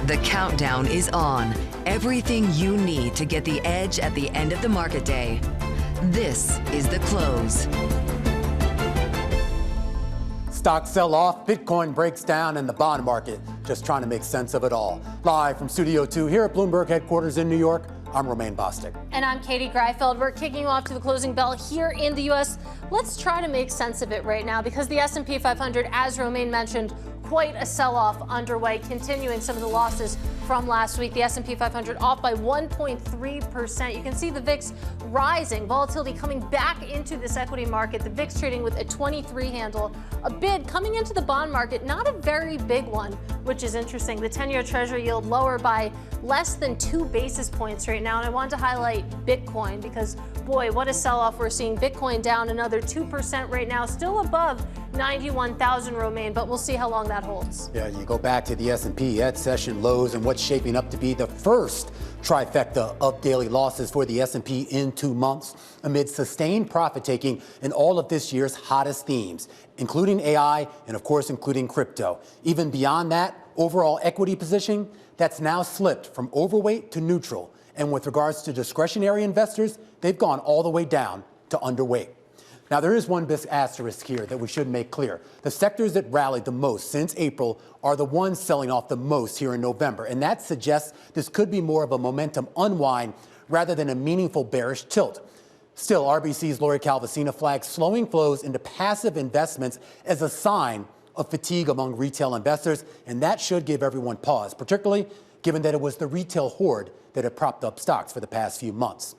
The countdown is on. Everything you need to get the edge at the end of the market day. This is The Close. Stocks sell off, Bitcoin breaks down, and the bond market just trying to make sense of it all. Live from Studio 2 here at Bloomberg headquarters in New York, I'm Romaine Bostick. And I'm Katie Greifeld. We're kicking you off to the closing bell here in the U.S. Let's try to make sense of it right now because the S&P 500, as Romaine mentioned, quite a sell-off underway, continuing some of the losses from last week. The S&P 500 off by 1.3%. You can see the VIX rising, volatility coming back into this equity market. The VIX trading with a 23 handle. A bid coming into the bond market, not a very big one, which is interesting. The 10-year Treasury yield lower by less than 2 basis points right now. And I wanted to highlight Bitcoin because, boy, what a sell-off we're seeing. Bitcoin down another 2% right now, still above 91,000, Romaine, but we'll see how long that holds. Yeah, you go back to the S&P at session lows and what's shaping up to be the first trifecta of daily losses for the S&P in 2 months amid sustained profit-taking in all of this year's hottest themes, including AI and, of course, including crypto. Even beyond that, overall equity position that's now slipped from overweight to neutral. And with regards to discretionary investors, they've gone all the way down to underweight. Now, there is one big asterisk here that we should make clear. The sectors that rallied the most since April are the ones selling off the most here in November. And that suggests this could be more of a momentum unwind rather than a meaningful bearish tilt. Still, RBC's Lori Calvasina flags slowing flows into passive investments as a sign of fatigue among retail investors. And that should give everyone pause, particularly given that it was the retail hoard that had propped up stocks for the past few months.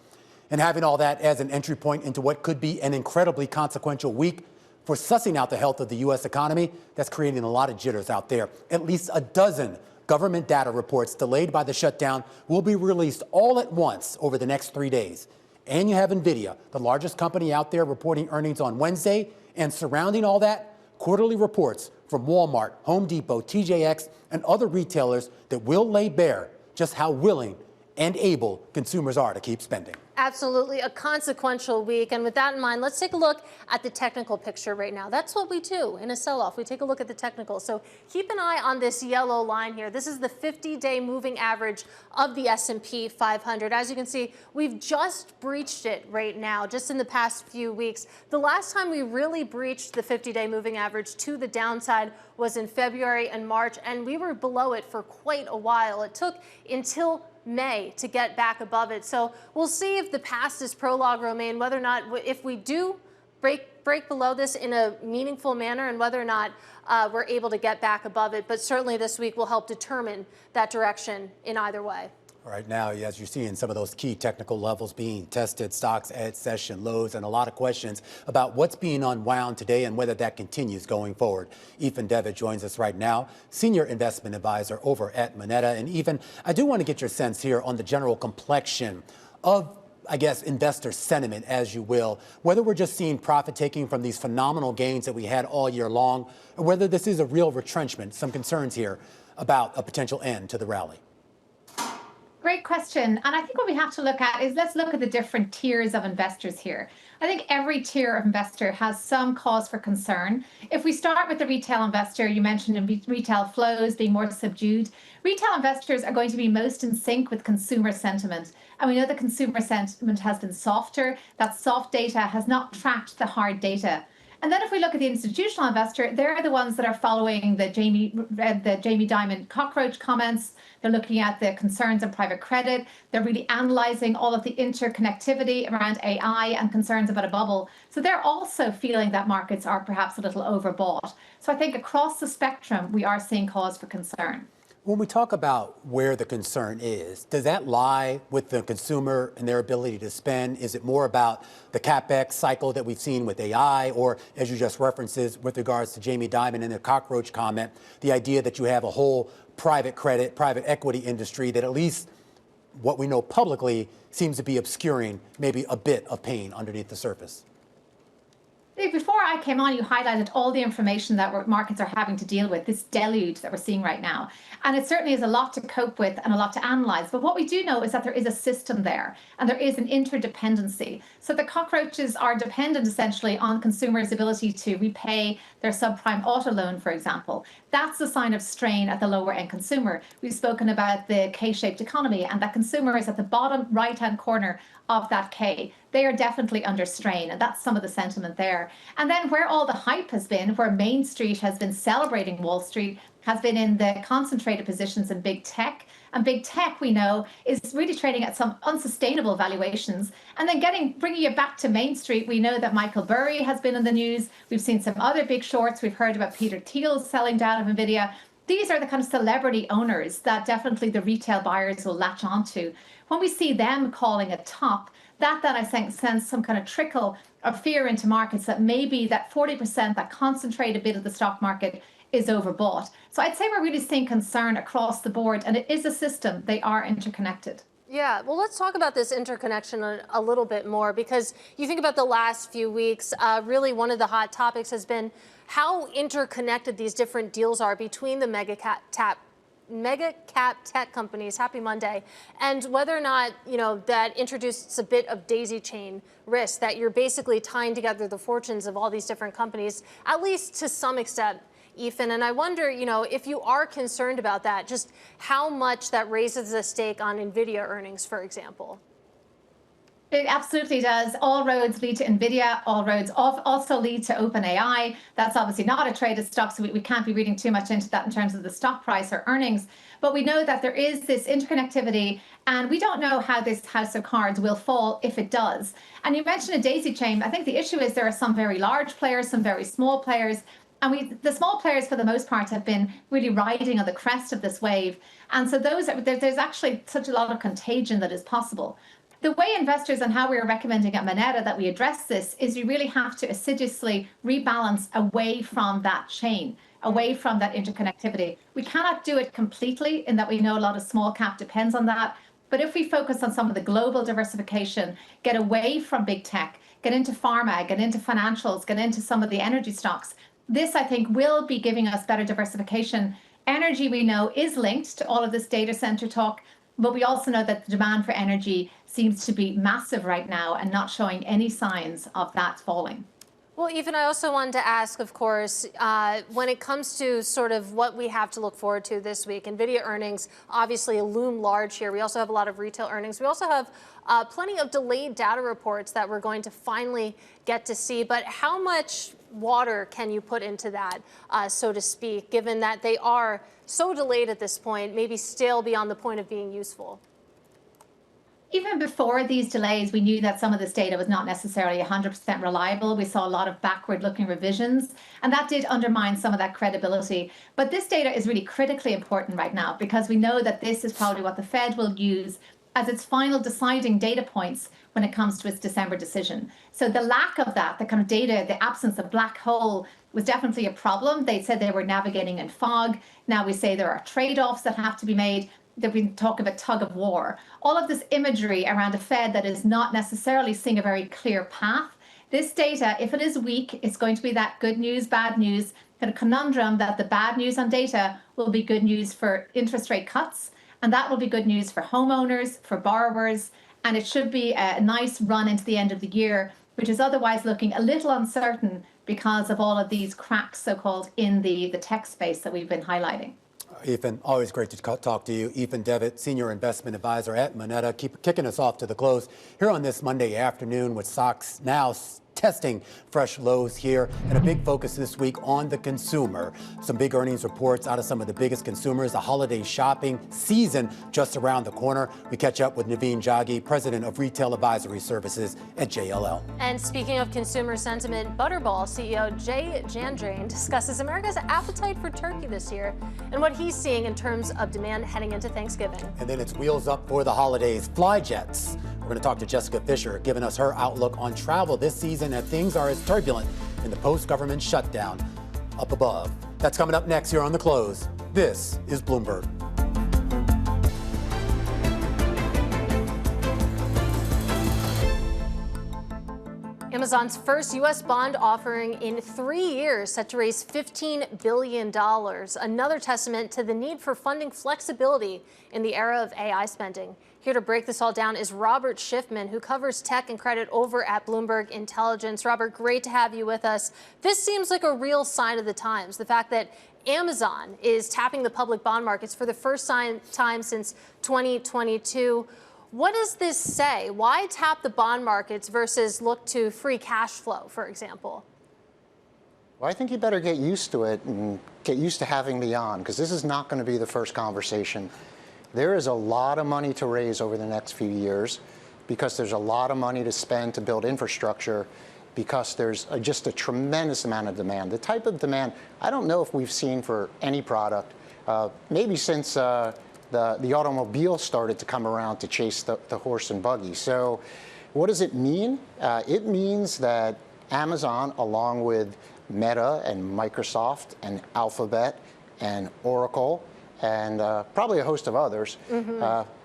And having all that as an entry point into what could be an incredibly consequential week for sussing out the health of the U.S. economy, that's creating a lot of jitters out there. At least a dozen government data reports delayed by the shutdown will be released all at once over the next 3 days. And you have Nvidia, the largest company out there, reporting earnings on Wednesday. And surrounding all that, quarterly reports from Walmart, Home Depot, TJX, and other retailers that will lay bare just how willing and able consumers are to keep spending. Absolutely a consequential week. And with that in mind, let's take a look at the technical picture right now. That's what we do in a sell-off. We take a look at the technical. So keep an eye on this yellow line here. This is the 50-day moving average of the S&P 500. As you can see, we've just breached it right now, just in the past few weeks. The last time we really breached the 50-day moving average to the downside was in February and March, and we were below it for quite a while. It took until May to get back above it. So we'll see if the past is prologue, Romaine, whether or not, if we do break below this in a meaningful manner and whether or not we're able to get back above it. But certainly this week will help determine that direction in either way. Right now, as you're seeing some of those key technical levels being tested, stocks at session lows, and a lot of questions about what's being unwound today and whether that continues going forward. Aoifinn Devitt joins us right now, Senior Investment Advisor over at Moneta. And Aoifinn, I do want to get your sense here on the general complexion of, I guess, investor sentiment, as you will, whether we're just seeing profit taking from these phenomenal gains that we had all year long, or whether this is a real retrenchment. Some concerns here about a potential end to the rally. Great question. And I think what we have to look at is let's look at the different tiers of investors here. I think every tier of investor has some cause for concern. If we start with the retail investor, you mentioned retail flows being more subdued. Retail investors are going to be most in sync with consumer sentiment. And we know the consumer sentiment has been softer. That soft data has not tracked the hard data. And then if we look at the institutional investor, they're the ones that are following the Jamie Dimon cockroach comments. They're looking at the concerns in private credit. They're really analyzing all of the interconnectivity around AI and concerns about a bubble. So they're also feeling that markets are perhaps a little overbought. So I think across the spectrum, we are seeing cause for concern. When we talk about where the concern is, does that lie with the consumer and their ability to spend? Is it more about the CapEx cycle that we've seen with AI, or, as you just references, with regards to Jamie Dimon and the cockroach comment, the idea that you have a whole private credit, private equity industry that, at least what we know publicly, seems to be obscuring maybe a bit of pain underneath the surface? They've before I came on, you highlighted all the information that markets are having to deal with, this deluge that we're seeing right now. And it certainly is a lot to cope with and a lot to analyze. But what we do know is that there is a system there and there is an interdependency. So the cockroaches are dependent essentially on consumers' ability to repay their subprime auto loan, for example. That's a sign of strain at the lower end consumer. We've spoken about the K-shaped economy, and that consumer is at the bottom right-hand corner of that K. They are definitely under strain, and that's some of the sentiment there. And then where all the hype has been, where Main Street has been celebrating Wall Street, has been in the concentrated positions in big tech. And big tech, we know, is really trading at some unsustainable valuations. And then bringing it back to Main Street, we know that Michael Burry has been in the news. We've seen some other big shorts. We've heard about Peter Thiel selling down of Nvidia. These are the kind of celebrity owners that definitely the retail buyers will latch onto. When we see them calling a top, that I think sends some kind of trickle of fear into markets that maybe that 40%, that concentrated bit of the stock market is overbought. So I'd say we're really seeing concern across the board, and it is a system. They are interconnected. Yeah, well, let's talk about this interconnection a little bit more, because you think about the last few weeks, really one of the hot topics has been how interconnected these different deals are between the mega cap tech companies, happy Monday, and whether or not, that introduces a bit of daisy chain risk, that you're basically tying together the fortunes of all these different companies, at least to some extent, Aoifinn. And I wonder, if you are concerned about that, just how much that raises the stake on Nvidia earnings, for example. It absolutely does. All roads lead to Nvidia. All roads also lead to OpenAI. That's obviously not a traded stock, so we can't be reading too much into that in terms of the stock price or earnings. But we know that there is this interconnectivity, and we don't know how this house of cards will fall if it does. And you mentioned a daisy chain. I think the issue is there are some very large players, some very small players. And the small players, for the most part, have been really riding on the crest of this wave. And so there's actually such a lot of contagion that is possible. The way investors and how we are recommending at Moneta that we address this is we really have to assiduously rebalance away from that chain, away from that interconnectivity. We cannot do it completely in that we know a lot of small cap depends on that. But if we focus on some of the global diversification, get away from big tech, get into pharma, get into financials, get into some of the energy stocks, this, I think, will be giving us better diversification. Energy, we know, is linked to all of this data center talk, but we also know that the demand for energy seems to be massive right now and not showing any signs of that falling. Well, Aoifinn, I also wanted to ask, of course, when it comes to sort of what we have to look forward to this week, Nvidia earnings obviously loom large here. We also have a lot of retail earnings. We also have plenty of delayed data reports that we're going to finally get to see. But how much water can you put into that, so to speak, given that they are so delayed at this point, maybe still beyond the point of being useful? Even before these delays, we knew that some of this data was not necessarily 100% reliable. We saw a lot of backward-looking revisions, and that did undermine some of that credibility. But this data is really critically important right now because we know that this is probably what the Fed will use as its final deciding data points when it comes to its December decision. So the lack of that, the kind of data, the absence of black hole was definitely a problem. They said they were navigating in fog. Now we say there are trade-offs that have to be made. That we talk about tug of war. All of this imagery around a Fed that is not necessarily seeing a very clear path. This data, if it is weak, it's going to be that good news, bad news, kind of conundrum that the bad news on data will be good news for interest rate cuts. And that will be good news for homeowners, for borrowers. And it should be a nice run into the end of the year, which is otherwise looking a little uncertain because of all of these cracks, so-called, in the tech space that we've been highlighting. Aoifinn, always great to talk to you. Aoifinn Devitt, Senior Investment Advisor at Moneta, keep kicking us off to the close here on this Monday afternoon with stocks now testing fresh lows here, and a big focus this week on the consumer. Some big earnings reports out of some of the biggest consumers. The holiday shopping season just around the corner. We catch up with Naveen Jaggi, President of Retail Advisory Services at JLL. And speaking of consumer sentiment, Butterball CEO Jandrain discusses America's appetite for turkey this year and what he's seeing in terms of demand heading into Thanksgiving. And then it's wheels up for the holidays. FLYJETS. We're going to talk to Jessica Fisher, giving us her outlook on travel this season as things are as turbulent in the post-government shutdown up above. That's coming up next here on The Close. This is Bloomberg. Amazon's first U.S. bond offering in 3 years, set to raise $15 billion. Another testament to the need for funding flexibility in the era of AI spending. Here to break this all down is Robert Schiffman, who covers tech and credit over at Bloomberg Intelligence. Robert, great to have you with us. This seems like a real sign of the times, the fact that Amazon is tapping the public bond markets for the first time since 2022. What does this say? Why tap the bond markets versus look to free cash flow, for example? Well, I think you better get used to it and get used to having me on, because this is not going to be the first conversation. There is a lot of money to raise over the next few years because there's a lot of money to spend to build infrastructure, because there's just a tremendous amount of demand. The type of demand I don't know if we've seen for any product, maybe since the automobile started to come around to chase the horse and buggy. So what does it mean? It means that Amazon, along with Meta and Microsoft and Alphabet and Oracle and probably a host of others,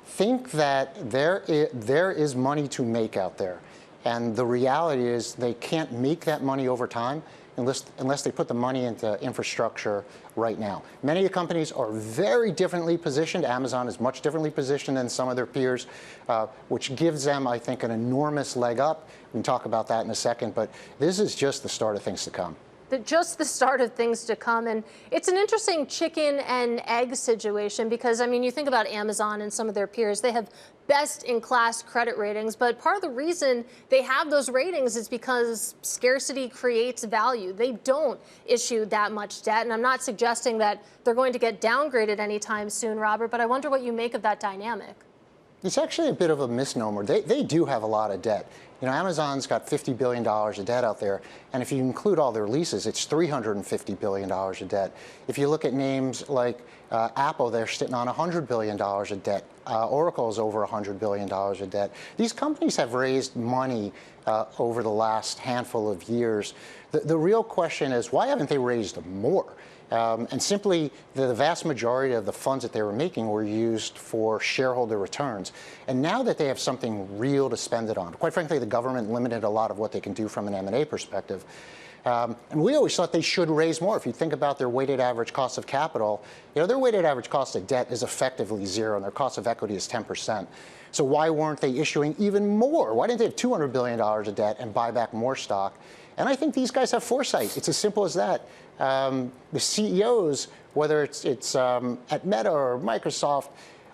think that there is money to make out there. And the reality is they can't make that money over time unless they put the money into infrastructure right now. Many of the companies are very differently positioned. Amazon is much differently positioned than some of their peers, which gives them, I think, an enormous leg up. We can talk about that in a second, but this is just the start of things to come. Just the start of things to come. And it's an interesting chicken and egg situation because, I mean, you think about Amazon and some of their peers, they have best-in-class credit ratings, but part of the reason they have those ratings is because scarcity creates value. They don't issue that much debt, and I'm not suggesting that they're going to get downgraded anytime soon, Robert, but I wonder what you make of that dynamic. It's actually a bit of a misnomer. They do have a lot of debt. You know, Amazon's got $50 billion of debt out there, and if you include all their leases, it's $350 billion of debt. If you look at names like Apple, they're sitting on $100 billion of debt. Oracle's over $100 billion of debt. These companies have raised money over the last handful of years. The real question is, why haven't they raised more? And simply, the vast majority of the funds that they were making were used for shareholder returns. And now that they have something real to spend it on, quite frankly, the government limited a lot of what they can do from an M&A perspective. And we always thought they should raise more. If you think about their weighted average cost of capital, you know, their weighted average cost of debt is effectively zero, and their cost of equity is 10%. So why weren't they issuing even more? Why didn't they have $200 billion of debt and buy back more stock? And I think these guys have foresight. It's as simple as that. The CEOs, whether it's at Meta or Microsoft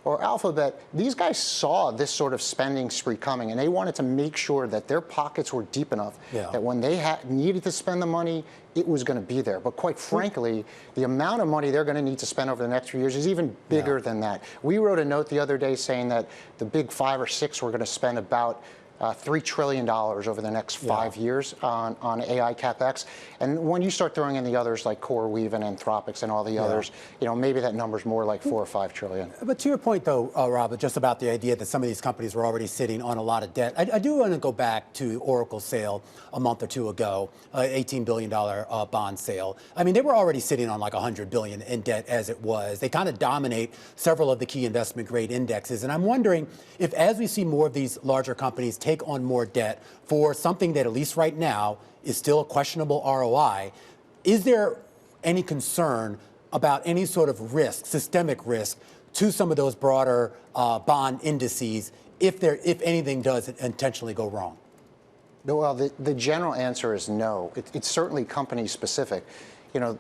or Alphabet, these guys saw this sort of spending spree coming, and they wanted to make sure that their pockets were deep enough that when they needed to spend the money, it was going to be there. But quite frankly, the amount of money they're going to need to spend over the next few years is even bigger than that. We wrote a note the other day saying that the big 5 or 6 were going to spend about $3 trillion over the next 5 years on AI CapEx. And when you start throwing in the others like CoreWeave and Anthropics and all the others, you know, maybe that number's more like 4 or 5 trillion. But to your point, though, Robert, just about the idea that some of these companies were already sitting on a lot of debt, I do want to go back to Oracle's sale a month or two ago, $18 billion bond sale. I mean, they were already sitting on like $100 billion in debt as it was. They kind of dominate several of the key investment grade indexes. And I'm wondering if, as we see more of these larger companies take on more debt for something that, at least right now, is still a questionable ROI, is there any concern about any sort of risk, systemic risk, to some of those broader bond indices if anything does intentionally go wrong? Well, the general answer is no. It's certainly company specific. You know,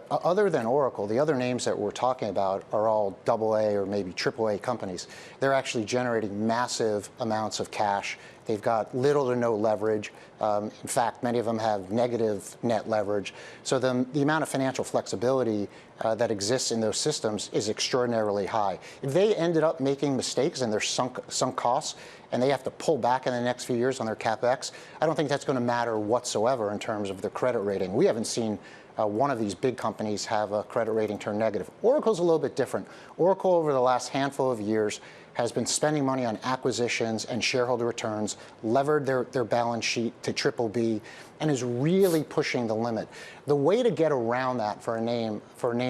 other than Oracle, the other names that we're talking about are all AA or maybe AAA companies. They're actually generating massive amounts of cash. They've got little to no leverage. In fact, many of them have negative net leverage. So the amount of financial flexibility that exists in those systems is extraordinarily high. If they ended up making mistakes and their sunk costs, and they have to pull back in the next few years on their CapEx, I don't think that's going to matter whatsoever in terms of their credit rating. We haven't seen one of these big companies have a credit rating turn negative. Oracle's a little bit different. Oracle, over the last handful of years, has been spending money on acquisitions and shareholder returns, levered their balance sheet to BBB, and is really pushing the limit. The way to get around that for a name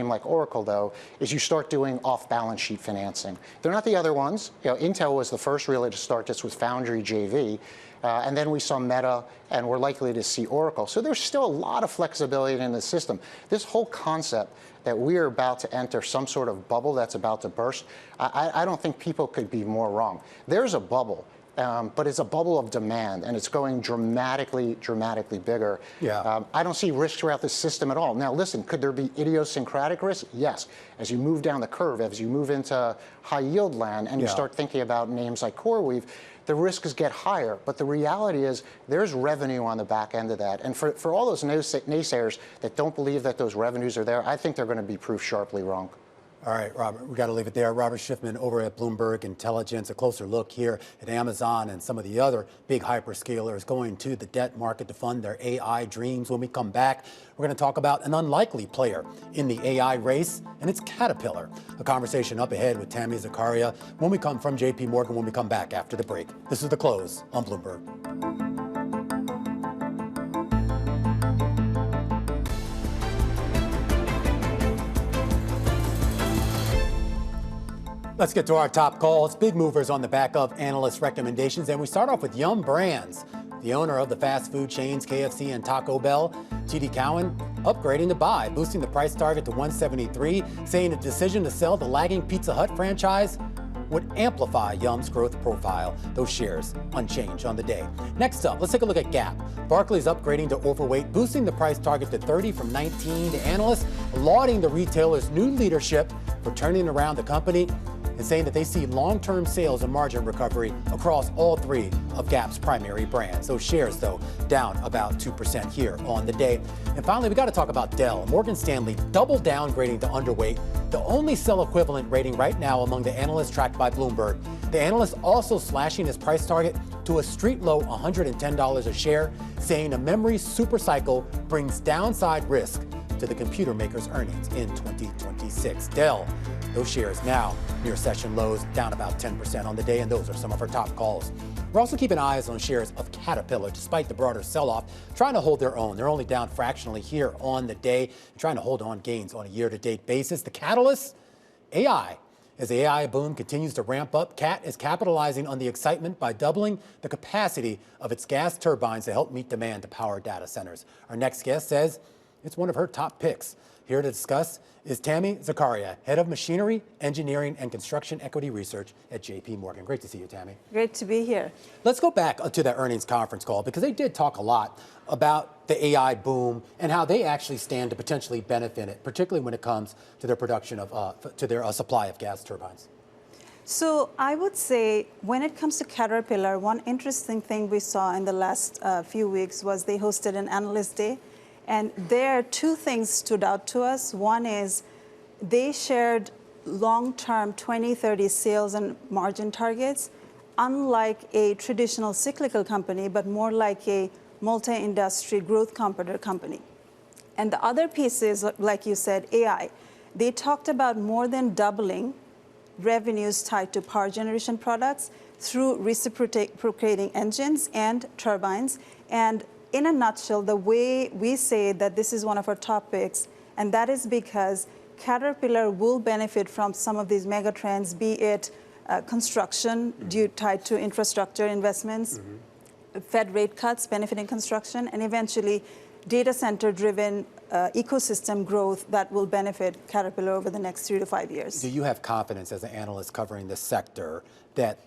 like Oracle, though, is you start doing off-balance sheet financing. They're not the other ones. You know, Intel was the first really to start this with Foundry JV. And then we saw Meta, and we're likely to see Oracle. So there's still a lot of flexibility in the system. This whole concept that we are about to enter some sort of bubble that's about to burst, I don't think people could be more wrong. There's a bubble. But it's a bubble of demand, and it's going dramatically bigger. Yeah. I don't see risks throughout the system at all. Now, listen, could there be idiosyncratic risks? Yes. As you move down the curve, as you move into high-yield land, and you start thinking about names like CoreWeave, the risks get higher. But the reality is there's revenue on the back end of that. And for all those naysayers that don't believe that those revenues are there, I think they're going to be proved sharply wrong. All right, Robert, we got to leave it there. Robert Schiffman over at Bloomberg Intelligence. A closer look here at Amazon and some of the other big hyperscalers going to the debt market to fund their AI dreams. When we come back, we're going to talk about an unlikely player in the AI race, and it's Caterpillar. A conversation up ahead with Tami, Zakaria when we come from JPMorgan when we come back after the break. This is The Close on Bloomberg. Let's get to our top calls. Big movers on the back of analyst recommendations. And we start off with Yum Brands, the owner of the fast food chains KFC and Taco Bell. TD Cowen upgrading to buy, boosting the price target to $173, saying the decision to sell the lagging Pizza Hut franchise would amplify Yum's growth profile. Those shares unchanged on the day. Next up, let's take a look at Gap. Barclays upgrading to overweight, boosting the price target to 30 from 19. The analysts lauding the retailer's new leadership for turning around the company and saying that they see long-term sales and margin recovery across all three of Gap's primary brands. Those shares, though, down about 2% here on the day. And finally, we got to talk about Dell. Morgan Stanley double downgrading to underweight, the only sell equivalent rating right now among the analysts tracked by Bloomberg. The analyst also slashing his price target to a street low $110 a share, saying a memory supercycle brings downside risk to the computer maker's earnings in 2026. Dell, those shares now near session lows, down about 10% on the day, and those are some of our top calls. We're also keeping eyes on shares of Caterpillar, despite the broader sell-off, trying to hold their own. They're only down fractionally here on the day, trying to hold on gains on a year-to-date basis. The catalyst, AI. As the AI boom continues to ramp up, Cat is capitalizing on the excitement by doubling the capacity of its gas turbines to help meet demand to power data centers. Our next guest says it's one of her top picks. Here to discuss is Tami, Zakaria, Head of Machinery, Engineering, and Construction Equity Research at JPMorgan. Great to see you, Tami. Great to be here. Let's go back to that earnings conference call, because they did talk a lot about the AI boom and how they actually stand to potentially benefit it, particularly when it comes to their production of, to their supply of gas turbines. So I would say when it comes to Caterpillar, one interesting thing we saw in the last few weeks was they hosted an analyst day. And there, two things stood out to us. One is they shared long-term 2030 sales and margin targets, unlike a traditional cyclical company, but more like a multi-industry growth company. And the other piece is, like you said, AI. They talked about more than doubling revenues tied to power generation products through reciprocating engines and turbines. And in a nutshell, the way we say that this is one of our top picks, and that is because Caterpillar will benefit from some of these mega trends, be it construction tied to infrastructure investments, Fed rate cuts benefiting construction, and eventually data center-driven ecosystem growth that will benefit Caterpillar over the next 3 to 5 years. Do you have confidence as an analyst covering this sector that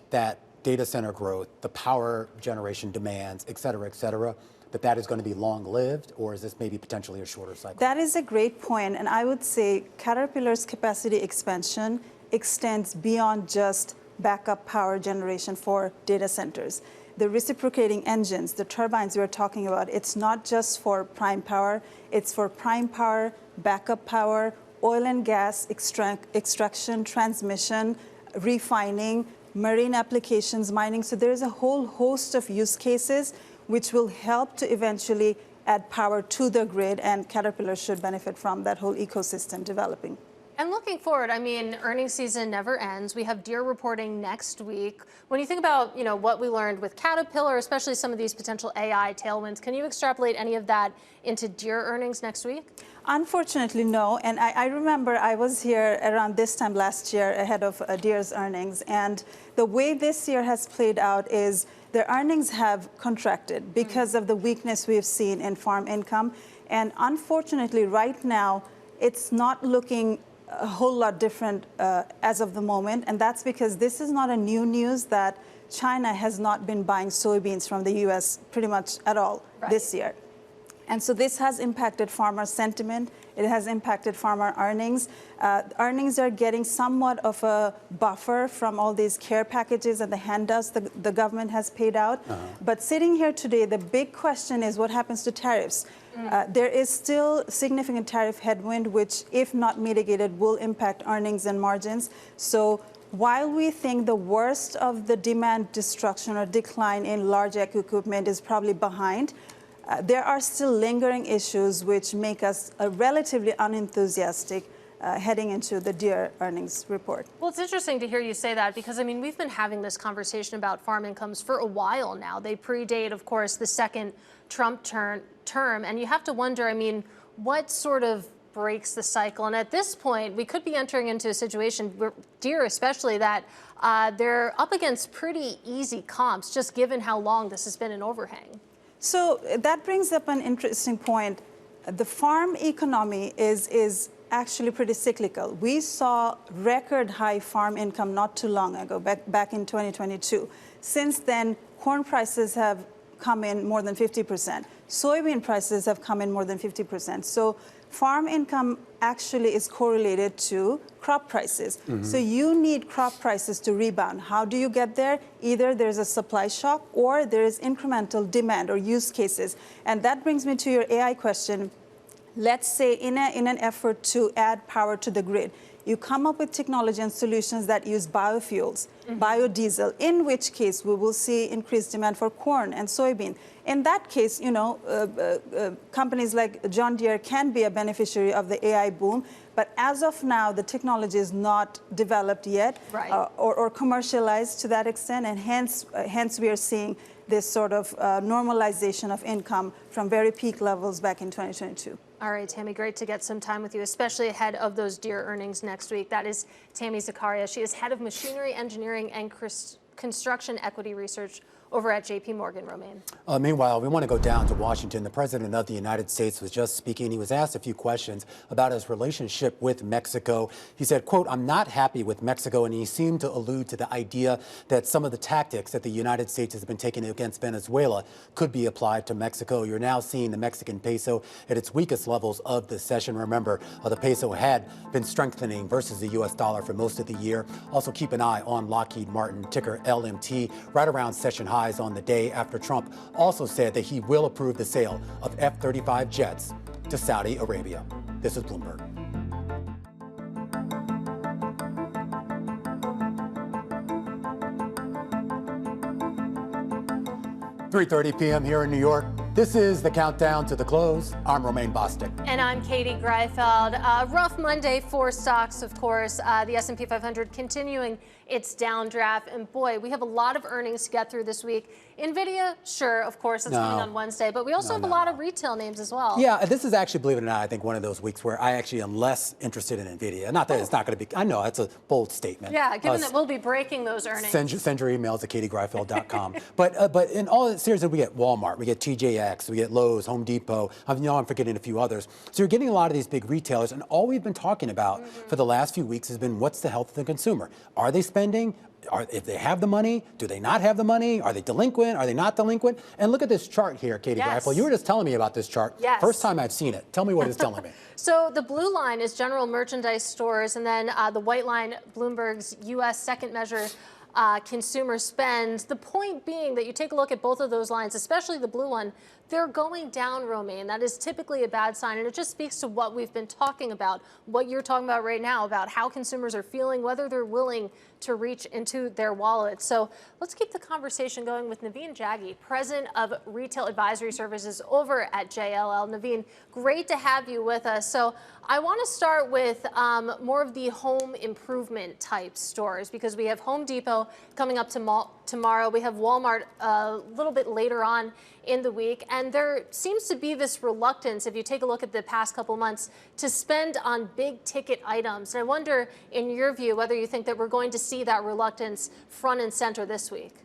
data center growth, the power generation demands, et cetera, that is going to be long-lived, or is this maybe potentially a shorter cycle? That is a great point, and I would say Caterpillar's capacity expansion extends beyond just backup power generation for data centers. The reciprocating engines, the turbines we're talking about, it's not just for prime power, it's for prime power, backup power, oil and gas extraction, transmission, refining, marine applications, mining. So there's a whole host of use cases which will help to eventually add power to the grid, and Caterpillar should benefit from that whole ecosystem developing. And looking forward, I mean, earnings season never ends. We have Deere reporting next week. When you think about, what we learned with Caterpillar, especially some of these potential AI tailwinds, can you extrapolate any of that into Deere earnings next week? Unfortunately, no. And I remember I was here around this time last year ahead of Deere's earnings. And the way this year has played out is their earnings have contracted because of the weakness we've seen in farm income. And unfortunately, right now, it's not looking a whole lot different as of the moment. And that's because this is not a new news that China has not been buying soybeans from the U.S. pretty much at all this year. And so this has impacted farmer sentiment. It has impacted farmer earnings. Earnings are getting somewhat of a buffer from all these care packages and the handouts the government has paid out. But sitting here today, the big question is what happens to tariffs? There is still significant tariff headwind, which, if not mitigated, will impact earnings and margins. So while we think the worst of the demand destruction or decline in large ag equipment is probably behind, there are still lingering issues which make us relatively unenthusiastic heading into the Deere earnings report. Well, it's interesting to hear you say that because, I mean, we've been having this conversation about farm incomes for a while now. They predate, of course, the second Trump term, and you have to wonder, I mean, what sort of breaks the cycle? And at this point, we could be entering into a situation where Deere especially that they're up against pretty easy comps, just given how long this has been an overhang. So that brings up an interesting point. The farm economy is actually pretty cyclical. We saw record high farm income not too long ago, back in 2022. Since then, corn prices have come in more than 50%. Soybean prices have come in more than 50%. So farm income actually is correlated to crop prices. So you need crop prices to rebound. How do you get there? Either there's a supply shock or there is incremental demand or use cases. And that brings me to your AI question. Let's say in an effort to add power to the grid, you come up with technology and solutions that use biofuels, biodiesel, in which case we will see increased demand for corn and soybean. In that case, companies like John Deere can be a beneficiary of the AI boom. But as of now, the technology is not developed yet or commercialized to that extent. And hence we are seeing this sort of normalization of income from very peak levels back in 2022. All right, Tami, great to get some time with you, especially ahead of those Deere earnings next week. That is Tami Zakaria. She is head of machinery engineering and construction equity research over at JPMorgan. Romaine. Meanwhile, we want to go down to Washington. The President of the United States was just speaking. He was asked a few questions about his relationship with Mexico. He said, quote, "I'm not happy with Mexico," and he seemed to allude to the idea that some of the tactics that the United States has been taking against Venezuela could be applied to Mexico. You're now seeing the Mexican peso at its weakest levels of the session. Remember, the peso had been strengthening versus the U.S. dollar for most of the year. Also, keep an eye on Lockheed Martin, ticker LMT, right around session highs on the day after Trump also said that he will approve the sale of F-35 jets to Saudi Arabia. This is Bloomberg. 3:30 p.m. here in New York. This is the countdown to the close. I'm Romaine Bostick. And I'm Katie Greifeld. Rough Monday for stocks, of course. The S&P 500 continuing its downdraft. And boy, we have a lot of earnings to get through this week. Nvidia, sure, of course, it's coming on Wednesday. But we also have a lot of retail names as well. Yeah, this is actually, believe it or not, I think one of those weeks where I actually am less interested in Nvidia. Not that it's not going to be, I know, that's a bold statement. Yeah, given that we'll be breaking those earnings. Send your emails at katiegreifeld.com. but in all seriousness, we get Walmart, we get TJX, we get Lowe's, Home Depot. I'm forgetting a few others. So you're getting a lot of these big retailers, and all we've been talking about for the last few weeks has been what's the health of the consumer? Are they spending? If they have the money, do they not have the money? Are they delinquent? Are they not delinquent? And look at this chart here, Katie Greifeld. You were just telling me about this chart. Yes. First time I've seen it. Tell me what it's telling me. So the blue line is general merchandise stores, and then the white line, Bloomberg's U.S. second measure consumer spend. The point being that you take a look at both of those lines, especially the blue one, they're going down, Romaine. That is typically a bad sign, and it just speaks to what we've been talking about, what you're talking about right now, about how consumers are feeling, whether they're willing to reach into their wallets. So let's keep the conversation going with Naveen Jaggi, President of Retail Advisory Services over at JLL. Naveen, great to have you with us. So I want to start with more of the home improvement type stores, because we have Home Depot coming up tomorrow. We have Walmart a little bit later on in the week. And there seems to be this reluctance, if you take a look at the past couple months, to spend on big ticket items. And I wonder, in your view, whether you think that we're going to see that reluctance front and center this week.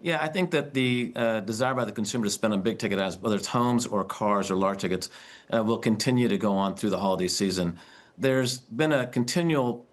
Yeah, I think that the desire by the consumer to spend on big ticket items, whether it's homes or cars or large tickets, will continue to go on through the holiday season. There's been a continual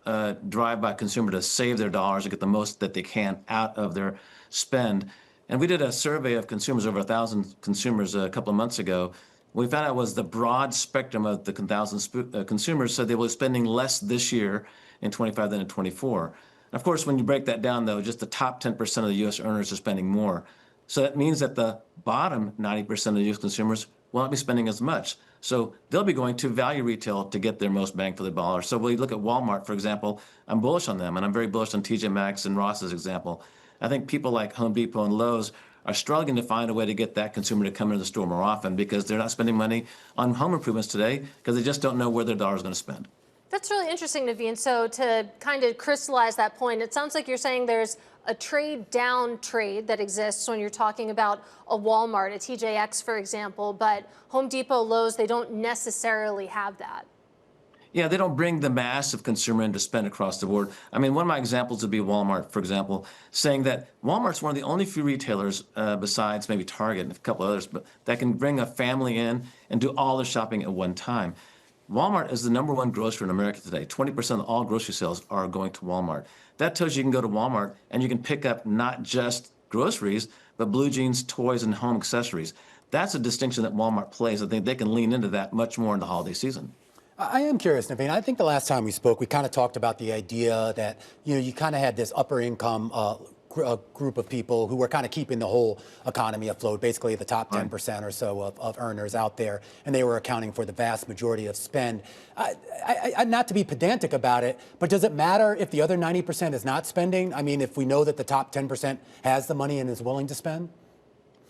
drive by consumer to save their dollars and get the most that they can out of their spend. And we did a survey of consumers, over 1,000 consumers, a couple of months ago. What we found out was the broad spectrum of the 1,000 consumers said they were spending less this year in 25 than in 24. Of course, when you break that down, though, just the top 10% of the U.S. earners are spending more. So that means that the bottom 90% of the U.S. consumers will not be spending as much. So they'll be going to value retail to get their most bang for the dollar. So when you look at Walmart, for example, I'm bullish on them, and I'm very bullish on TJ Maxx and Ross's example. I think people like Home Depot and Lowe's are struggling to find a way to get that consumer to come into the store more often, because they're not spending money on home improvements today because they just don't know where their dollar is going to spend. That's really interesting, Naveen. So to kind of crystallize that point, it sounds like you're saying there's a trade down trade that exists when you're talking about a Walmart, a TJX, for example, but Home Depot, Lowe's, they don't necessarily have that. Yeah, they don't bring the massive consumer in to spend across the board. I mean, one of my examples would be Walmart, for example, saying that Walmart's one of the only few retailers, besides maybe Target and a couple others, but that can bring a family in and do all their shopping at one time. Walmart is the #1 grocer in America today. 20% of all grocery sales are going to Walmart. That tells you can go to Walmart and you can pick up not just groceries, but blue jeans, toys, and home accessories. That's a distinction that Walmart plays. I think they can lean into that much more in the holiday season. I am curious, Naveen. I think the last time we spoke, we kind of talked about the idea that, you kind of had this upper income group of people who were kind of keeping the whole economy afloat, basically the top 10% or so of earners out there, and they were accounting for the vast majority of spend. Not to be pedantic about it, but does it matter if the other 90% is not spending? I mean, if we know that the top 10% has the money and is willing to spend?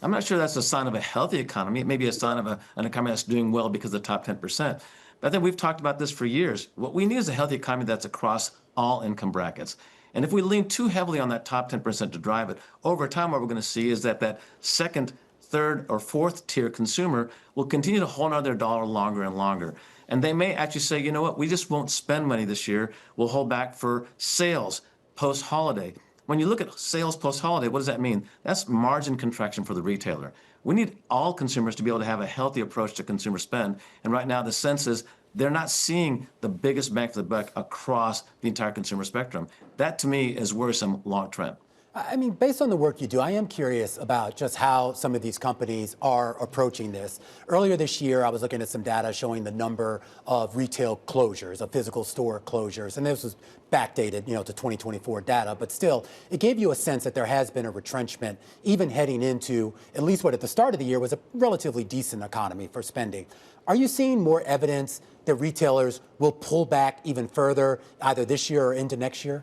I'm not sure that's a sign of a healthy economy. It may be a sign of an economy that's doing well because of the top 10%. But I think we've talked about this for years. What we need is a healthy economy that's across all income brackets. And if we lean too heavily on that top 10% to drive it, over time what we're going to see is that second, third, or fourth tier consumer will continue to hold on to their dollar longer and longer. And they may actually say, you know what, we just won't spend money this year. We'll hold back for sales post-holiday. When you look at sales post-holiday, what does that mean? That's margin contraction for the retailer. We need all consumers to be able to have a healthy approach to consumer spend. And right now, the sense is they're not seeing the biggest bang for the buck across the entire consumer spectrum. That, to me, is worrisome long term. I mean, based on the work you do, I am curious about just how some of these companies are approaching this. Earlier this year, I was looking at some data showing the number of retail closures, of physical store closures, and this was backdated, to 2024 data, but still, it gave you a sense that there has been a retrenchment, even heading into at least what at the start of the year was a relatively decent economy for spending. Are you seeing more evidence that retailers will pull back even further, either this year or into next year?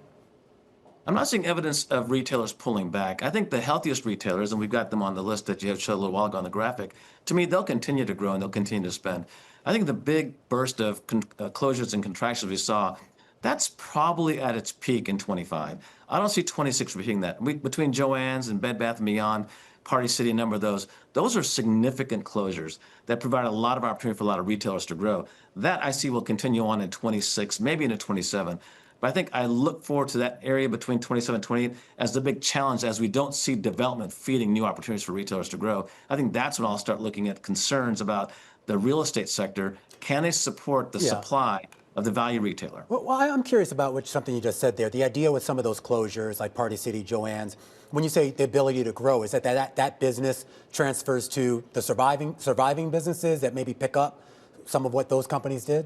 I'm not seeing evidence of retailers pulling back. I think the healthiest retailers, and we've got them on the list that you have showed a little while ago on the graphic, to me, they'll continue to grow and they'll continue to spend. I think the big burst of closures and contractions we saw, that's probably at its peak in 25. I don't see 26 repeating that. Between Joann's and Bed Bath & Beyond, Party City, a number of those are significant closures that provide a lot of opportunity for a lot of retailers to grow. That I see will continue on in 26, maybe into 27. But I think I look forward to that area between 27 and 28 as the big challenge, as we don't see development feeding new opportunities for retailers to grow. I think that's when I'll start looking at concerns about the real estate sector. Can they support the supply of the value retailer? Well, I'm curious about something you just said there. The idea with some of those closures, like Party City, Joann's, when you say the ability to grow, is that business transfers to the surviving businesses that maybe pick up some of what those companies did?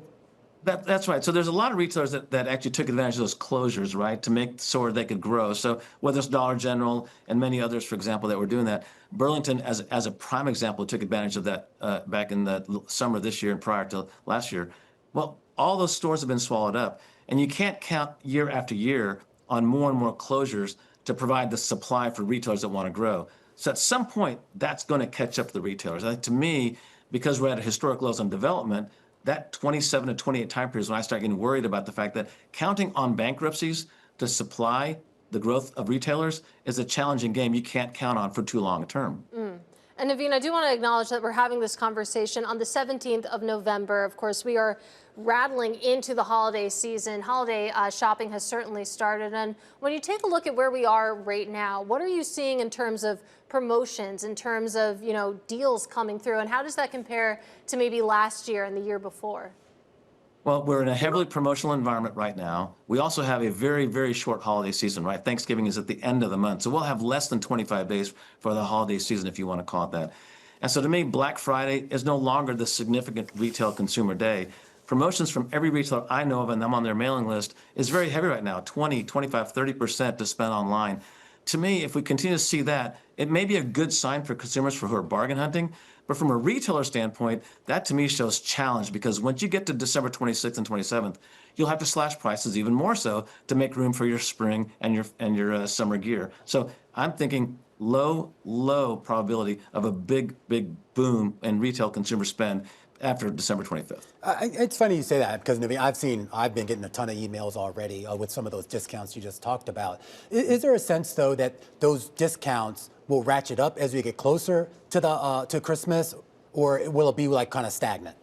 That's right. So there's a lot of retailers that actually took advantage of those closures, right, to make so they could grow. So whether it's Dollar General and many others, for example, that were doing that. Burlington, as a prime example, took advantage of that back in the summer this year and prior to last year. Well, all those stores have been swallowed up, and you can't count year after year on more and more closures to provide the supply for retailers that want to grow. So at some point, that's going to catch up to the retailers. I think to me, because we're at a historic lows on development, that 27 to 28 time period is when I start getting worried about the fact that counting on bankruptcies to supply the growth of retailers is a challenging game you can't count on for too long a term. And Naveen, I do want to acknowledge that we're having this conversation on the 17th of November. Of course, we are rattling into the holiday season. Holiday shopping has certainly started. And when you take a look at where we are right now, what are you seeing in terms of promotions, in terms of, deals coming through? And how does that compare to maybe last year and the year before? Well, we're in a heavily promotional environment right now. We also have a very, very short holiday season, right? Thanksgiving is at the end of the month. So we'll have less than 25 days for the holiday season, if you want to call it that. And so to me, Black Friday is no longer the significant retail consumer day. Promotions from every retailer I know of, and I'm on their mailing list, is very heavy right now, 20, 25, 30% to spend online. To me, if we continue to see that, it may be a good sign for consumers who are bargain hunting. But from a retailer standpoint, that to me shows challenge, because once you get to December 26th and 27th, you'll have to slash prices even more so to make room for your spring and your summer gear. So I'm thinking low probability of a big boom in retail consumer spend after December 25th. It's funny you say that, because Naveen, I've been getting a ton of emails already with some of those discounts you just talked about. Is there a sense, though, that those discounts will ratchet up as we get closer to Christmas, or will it be like kind of stagnant?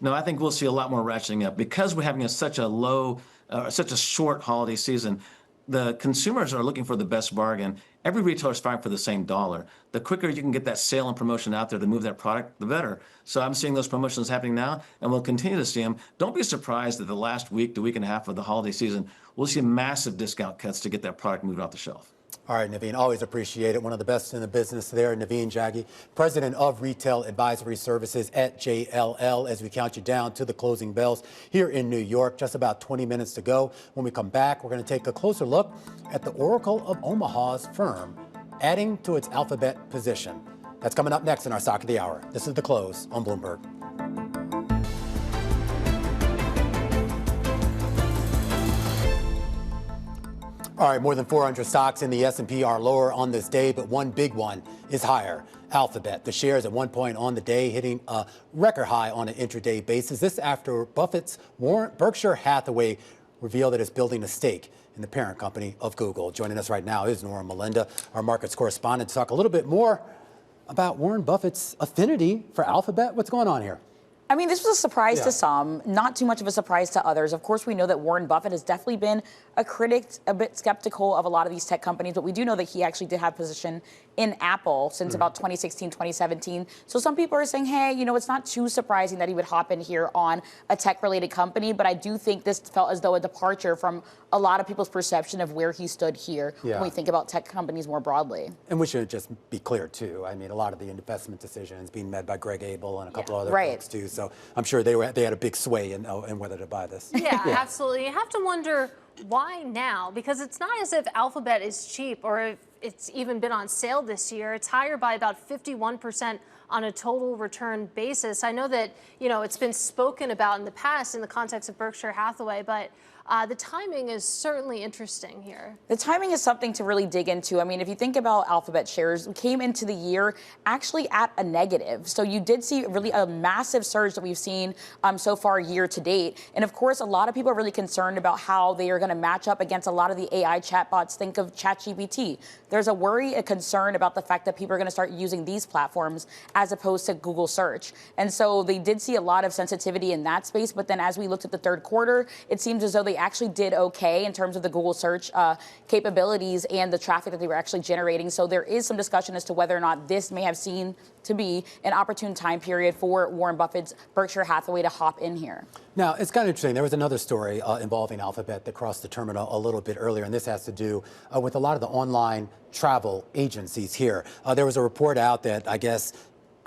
No, I think we'll see a lot more ratcheting up because we're having such a short holiday season. The consumers are looking for the best bargain. Every retailer is fighting for the same dollar. The quicker you can get that sale and promotion out there to move that product, the better. So I'm seeing those promotions happening now, and we'll continue to see them. Don't be surprised that the last week to week and a half of the holiday season, we'll see massive discount cuts to get that product moved off the shelf. All right, Naveen, always appreciate it. One of the best in the business there, Naveen Jaggi, President of Retail Advisory Services at JLL, as we count you down to the closing bells here in New York. Just about 20 minutes to go. When we come back, we're going to take a closer look at the Oracle of Omaha's firm adding to its Alphabet position. That's coming up next in our Stock of the Hour. This is The Close on Bloomberg. All right, more than 400 stocks in the S&P are lower on this day, but one big one is higher. Alphabet. The shares at one point on the day hitting a record high on an intraday basis. This after Buffett's Berkshire Hathaway revealed that it's building a stake in the parent company of Google. Joining us right now is Norah Mulinda, our markets correspondent, to talk a little bit more about Warren Buffett's affinity for Alphabet. What's going on here? I mean, this was a surprise to some, not too much of a surprise to others. Of course, we know that Warren Buffett has definitely been a critic, a bit skeptical of a lot of these tech companies, but we do know that he actually did have position in Apple since about 2016, 2017. So some people are saying, hey, it's not too surprising that he would hop in here on a tech-related company, but I do think this felt as though a departure from a lot of people's perception of where he stood here when we think about tech companies more broadly. And we should just be clear, too. I mean, a lot of the investment decisions being made by Greg Abel and a couple other folks, too. So I'm sure they had a big sway in whether to buy this. Yeah, absolutely. You have to wonder why now, because it's not as if Alphabet is cheap or if it's even been on sale this year. It's higher by about 51% on a total return basis. I know that, it's been spoken about in the past in the context of Berkshire Hathaway, but the timing is certainly interesting here. The timing is something to really dig into. I mean, if you think about Alphabet shares, we came into the year actually at a negative. So you did see really a massive surge that we've seen so far year to date. And of course, a lot of people are really concerned about how they are going to match up against a lot of the AI chatbots. Think of ChatGPT. There's a worry, a concern about the fact that people are going to start using these platforms as opposed to Google search. And so they did see a lot of sensitivity in that space. But then as we looked at the third quarter, it seems as though they actually did okay in terms of the Google search capabilities and the traffic that they were actually generating. So there is some discussion as to whether or not this may have seen to be an opportune time period for Warren Buffett's Berkshire Hathaway to hop in here. Now, it's kind of interesting. There was another story involving Alphabet that crossed the terminal a little bit earlier, and this has to do with a lot of the online travel agencies here. There was a report out that, I guess,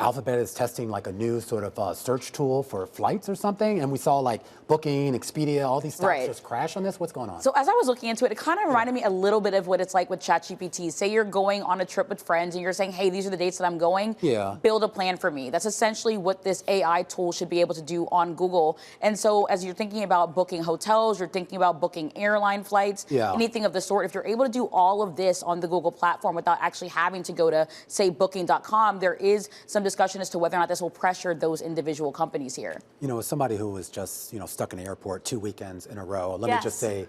Alphabet is testing like a new sort of search tool for flights or something, and we saw like Booking, Expedia, all these stocks just crash on this. What's going on? So as I was looking into it, it kind of reminded me a little bit of what it's like with ChatGPT. Say you're going on a trip with friends and you're saying, hey, these are the dates that I'm going. Yeah. Build a plan for me. That's essentially what this AI tool should be able to do on Google. And so as you're thinking about booking hotels, you're thinking about booking airline flights, anything of the sort, if you're able to do all of this on the Google platform without actually having to go to, say, booking.com, there is some discussion as to whether or not this will pressure those individual companies here. You know, as somebody who was just, stuck in the airport 2 weekends in a row, let me just say,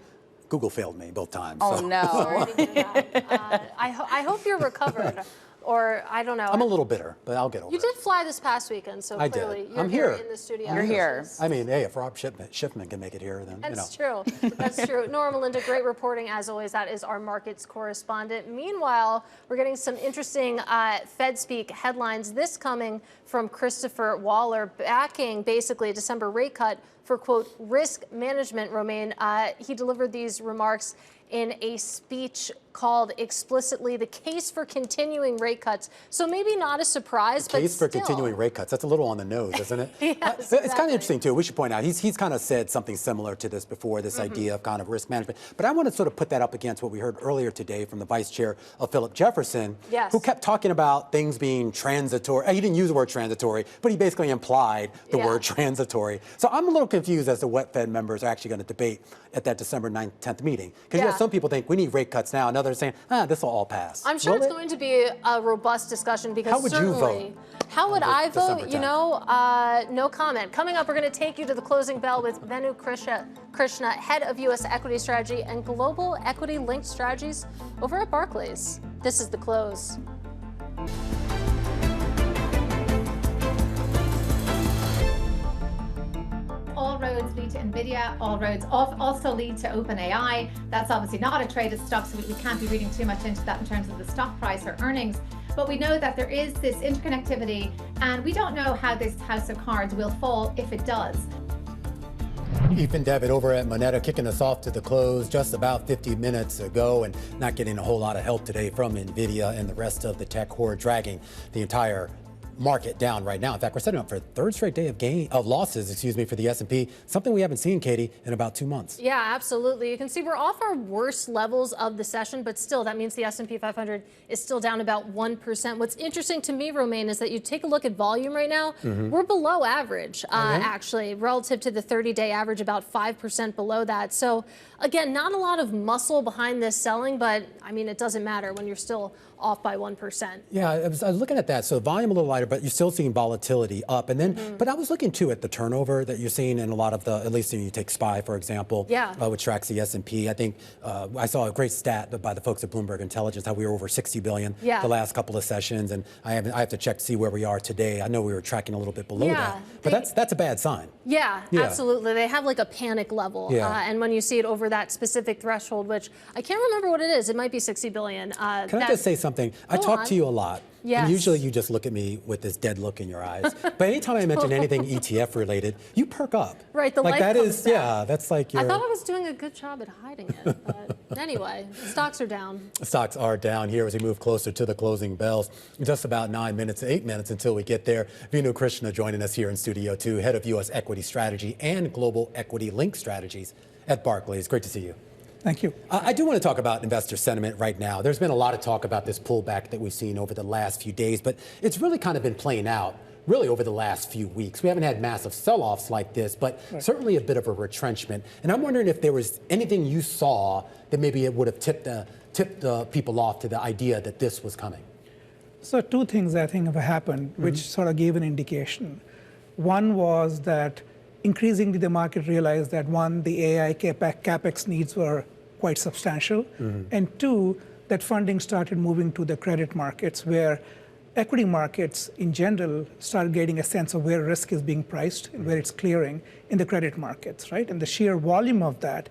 Google failed me both times. Oh, so. no. Sorry to hear that. I hope you're recovered. Or, I don't know. I'm a little bitter, but I'll get over it. You did fly this past weekend, so I clearly did. you're I'm here in the studio. You're here. I mean, hey, if Rob Schiffman can make it here, then, That's true. That's true. Norah, Mulinda, great reporting as always. That is our markets correspondent. Meanwhile, we're getting some interesting Fed speak headlines. This coming from Christopher Waller, backing basically a December rate cut for, quote, risk management, Romaine. He delivered these remarks in a speech called explicitly the case for continuing rate cuts. So maybe not a surprise, but case for continuing rate cuts. That's a little on the nose, isn't it? Yes, It's kind of interesting, too. We should point out, he's kind of said something similar to this before, this idea of kind of risk management. But I want to sort of put that up against what we heard earlier today from the vice chair of Philip Jefferson, who kept talking about things being transitory. He didn't use the word transitory, but he basically implied the word transitory. So I'm a little confused as to what Fed members are actually going to debate at that December 9th, 10th meeting. Because you have some people think we need rate cuts now, and others saying, this will all pass. I'm sure it's going to be a robust discussion because how would you vote? How would I vote? No comment. Coming up, we're going to take you to the closing bell with Venu Krishna, head of U.S. equity strategy and global equity linked strategies over at Barclays. This is The Close. All roads lead to Nvidia. All roads also lead to OpenAI. That's obviously not a traded stock, so we can't be reading too much into that in terms of the stock price or earnings. But we know that there is this interconnectivity, and we don't know how this house of cards will fall if it does. Aoifinn Devitt over at Moneta kicking us off to the close just about 50 minutes ago, and not getting a whole lot of help today from Nvidia and the rest of the tech horde, dragging the entire market down right now. In fact, we're setting up for a third straight day of losses, for the S&P, something we haven't seen, Katie, in about 2 months. Yeah, absolutely. You can see we're off our worst levels of the session, but still, that means the S&P 500 is still down about 1%. What's interesting to me, Romaine, is that you take a look at volume right now, we're below average, actually, relative to the 30-day average, about 5% below that. So, again, not a lot of muscle behind this selling, but, I mean, it doesn't matter when you're still off by 1%. Yeah, I was looking at that. So volume a little lighter, but you're still seeing volatility up. And then, but I was looking too at the turnover that you're seeing in a lot of the, at least when you take SPY, for example, which tracks the S&P. I think I saw a great stat by the folks at Bloomberg Intelligence, how we were over 60 billion the last couple of sessions. And I have to check to see where we are today. I know we were tracking a little bit below that, but that's a bad sign. Yeah, absolutely. They have like a panic level. And when you see it over that specific threshold, which I can't remember what it is, it might be 60 billion. Can I just say something? I talk to you a lot. Yes. And usually you just look at me with this dead look in your eyes. But anytime I mention anything ETF related, you perk up. Right, the like light that comes is, down. that's like your... I thought I was doing a good job at hiding it. But anyway, stocks are down. Stocks are down here as we move closer to the closing bells. Just about 8 minutes until we get there. Venu Krishna joining us here in Studio 2, head of U.S. equity strategy and global equity link strategies at Barclays. Great to see you. Thank you. I do want to talk about investor sentiment right now. There's been a lot of talk about this pullback that we've seen over the last few days, but it's really kind of been playing out really over the last few weeks. We haven't had massive sell-offs like this, but certainly a bit of a retrenchment. And I'm wondering if there was anything you saw that maybe it would have tipped the people off to the idea that this was coming. So two things I think have happened, which sort of gave an indication. One was that increasingly the market realized that one, the AI capex needs were quite substantial, and two, that funding started moving to the credit markets, where equity markets in general started getting a sense of where risk is being priced and where it's clearing in the credit markets, right? And the sheer volume of that,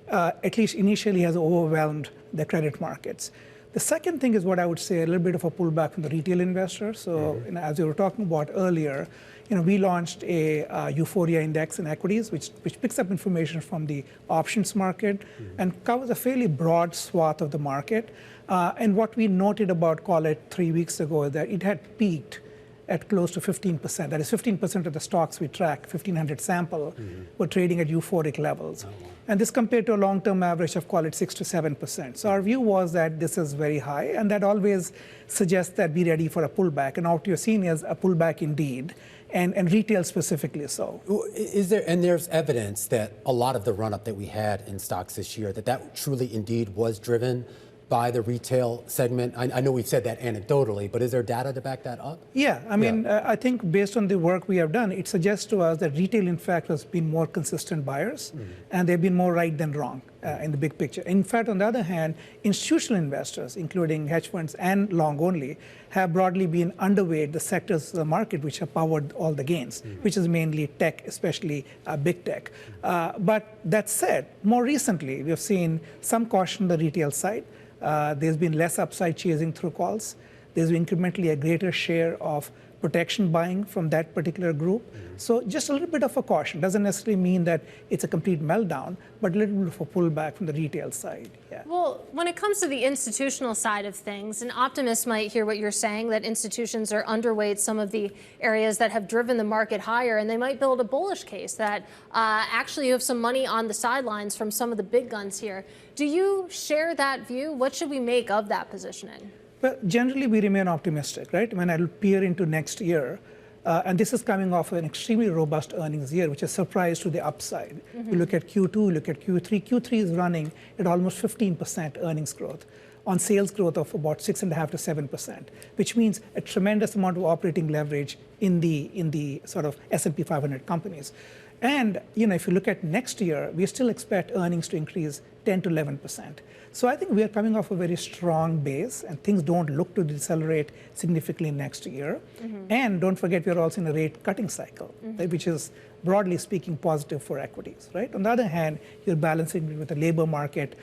at least initially, has overwhelmed the credit markets. The second thing is what I would say a little bit of a pullback from the retail investor. So as we were talking about earlier, we launched a Euphoria index in equities, which picks up information from the options market and covers a fairly broad swath of the market. And what we noted about, call it 3 weeks ago, is that it had peaked at close to 15%. That is 15% of the stocks we track, 1,500 sample, were trading at euphoric levels. And this compared to a long-term average of, call it 6 to 7%. So our view was that this is very high, and that always suggests that be ready for a pullback. And what you're seeing is a pullback indeed, and retail specifically so. Is there, and there's evidence that a lot of the run-up that we had in stocks this year, that truly indeed was driven by the retail segment? I know we've said that anecdotally, but is there data to back that up? Yeah, I mean, I think based on the work we have done, it suggests to us that retail, in fact, has been more consistent buyers, and they've been more right than wrong in the big picture. In fact, on the other hand, institutional investors, including hedge funds and long only, have broadly been underweight the sectors of the market which have powered all the gains, which is mainly tech, especially big tech. But that said, more recently, we have seen some caution on the retail side. There's been less upside chasing through calls. There's been incrementally a greater share of protection buying from that particular group. So just a little bit of a caution. Doesn't necessarily mean that it's a complete meltdown, but a little bit of a pullback from the retail side. Yeah. Well, when it comes to the institutional side of things, an optimist might hear what you're saying, that institutions are underweight some of the areas that have driven the market higher, and they might build a bullish case that actually you have some money on the sidelines from some of the big guns here. Do you share that view? What should we make of that positioning? Well, generally we remain optimistic, right? When I peer into next year, and this is coming off an extremely robust earnings year, which is surprised to the upside. You look at Q2, you look at Q3. Q3 is running at almost 15% earnings growth on sales growth of about 6.5% to 7%, which means a tremendous amount of operating leverage in the sort of S&P 500 companies. And if you look at next year, we still expect earnings to increase 10 to 11%. So I think we are coming off a very strong base, and things don't look to decelerate significantly next year. And don't forget, we are also in a rate cutting cycle, right, which is broadly speaking positive for equities, right? On the other hand, you're balancing it with the labor market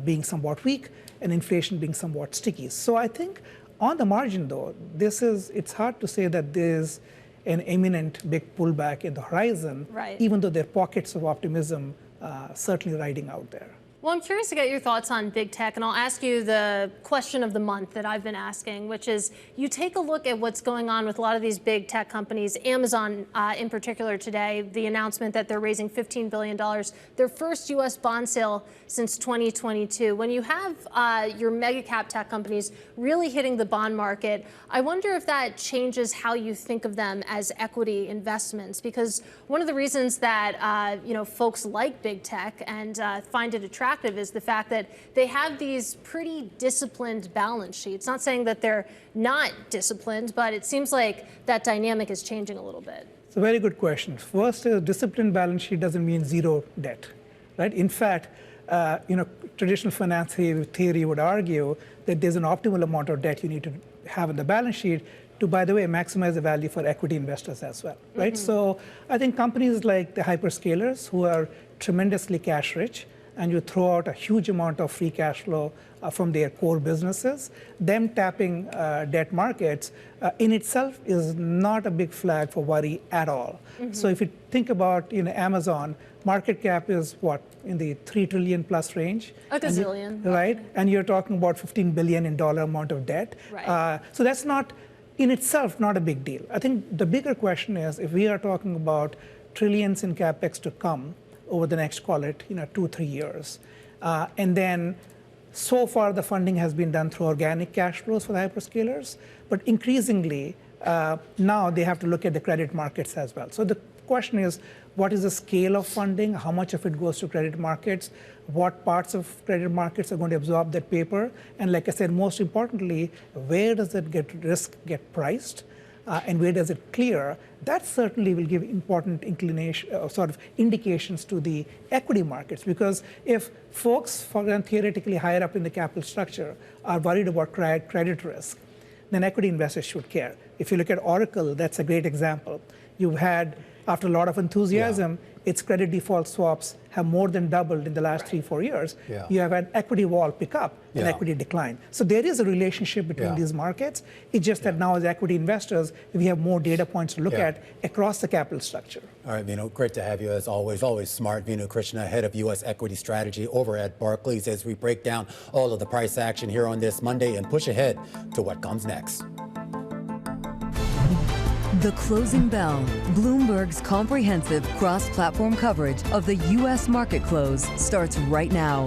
being somewhat weak and inflation being somewhat sticky. So I think on the margin, though, it's hard to say that there's an imminent big pullback in the horizon, even though there are pockets of optimism certainly riding out there. Well, I'm curious to get your thoughts on big tech, and I'll ask you the question of the month that I've been asking, which is you take a look at what's going on with a lot of these big tech companies, Amazon in particular today, the announcement that they're raising $15 billion, their first U.S. bond sale since 2022. When you have your mega cap tech companies really hitting the bond market, I wonder if that changes how you think of them as equity investments, because one of the reasons that folks like big tech and find it attractive is the fact that they have these pretty disciplined balance sheets. Not saying that they're not disciplined, but it seems like that dynamic is changing a little bit. It's a very good question. First, a disciplined balance sheet doesn't mean zero debt, right? In fact, traditional finance theory would argue that there's an optimal amount of debt you need to have in the balance sheet to, by the way, maximize the value for equity investors as well, right? So I think companies like the hyperscalers who are tremendously cash rich, and you throw out a huge amount of free cash flow from their core businesses, them tapping debt markets in itself is not a big flag for worry at all. So if you think about Amazon, market cap is what, in the $3 trillion plus range? A gazillion. Right, and you're talking about $15 billion in dollar amount of debt. Right. So that's not, in itself, not a big deal. I think the bigger question is, if we are talking about trillions in capex to come over the next, call it, 2-3 years. And then so far the funding has been done through organic cash flows for the hyperscalers, but increasingly now they have to look at the credit markets as well. So the question is, what is the scale of funding? How much of it goes to credit markets? What parts of credit markets are going to absorb that paper? And like I said, most importantly, where does that risk get priced? And where does it clear? That certainly will give important indications to the equity markets, because if folks, theoretically higher up in the capital structure, are worried about credit risk, then equity investors should care. If you look at Oracle, that's a great example. You've had, after a lot of enthusiasm, its credit default swaps have more than doubled in the last 3-4 years. You have had equity wall pick up and equity decline. So there is a relationship between these markets. It's just that now as equity investors, we have more data points to look at across the capital structure. All right, Venu, great to have you as always. Always smart. Venu Krishna, head of U.S. equity strategy over at Barclays, as we break down all of the price action here on this Monday and push ahead to what comes next. The Closing Bell, Bloomberg's comprehensive cross-platform coverage of the U.S. market close, starts right now.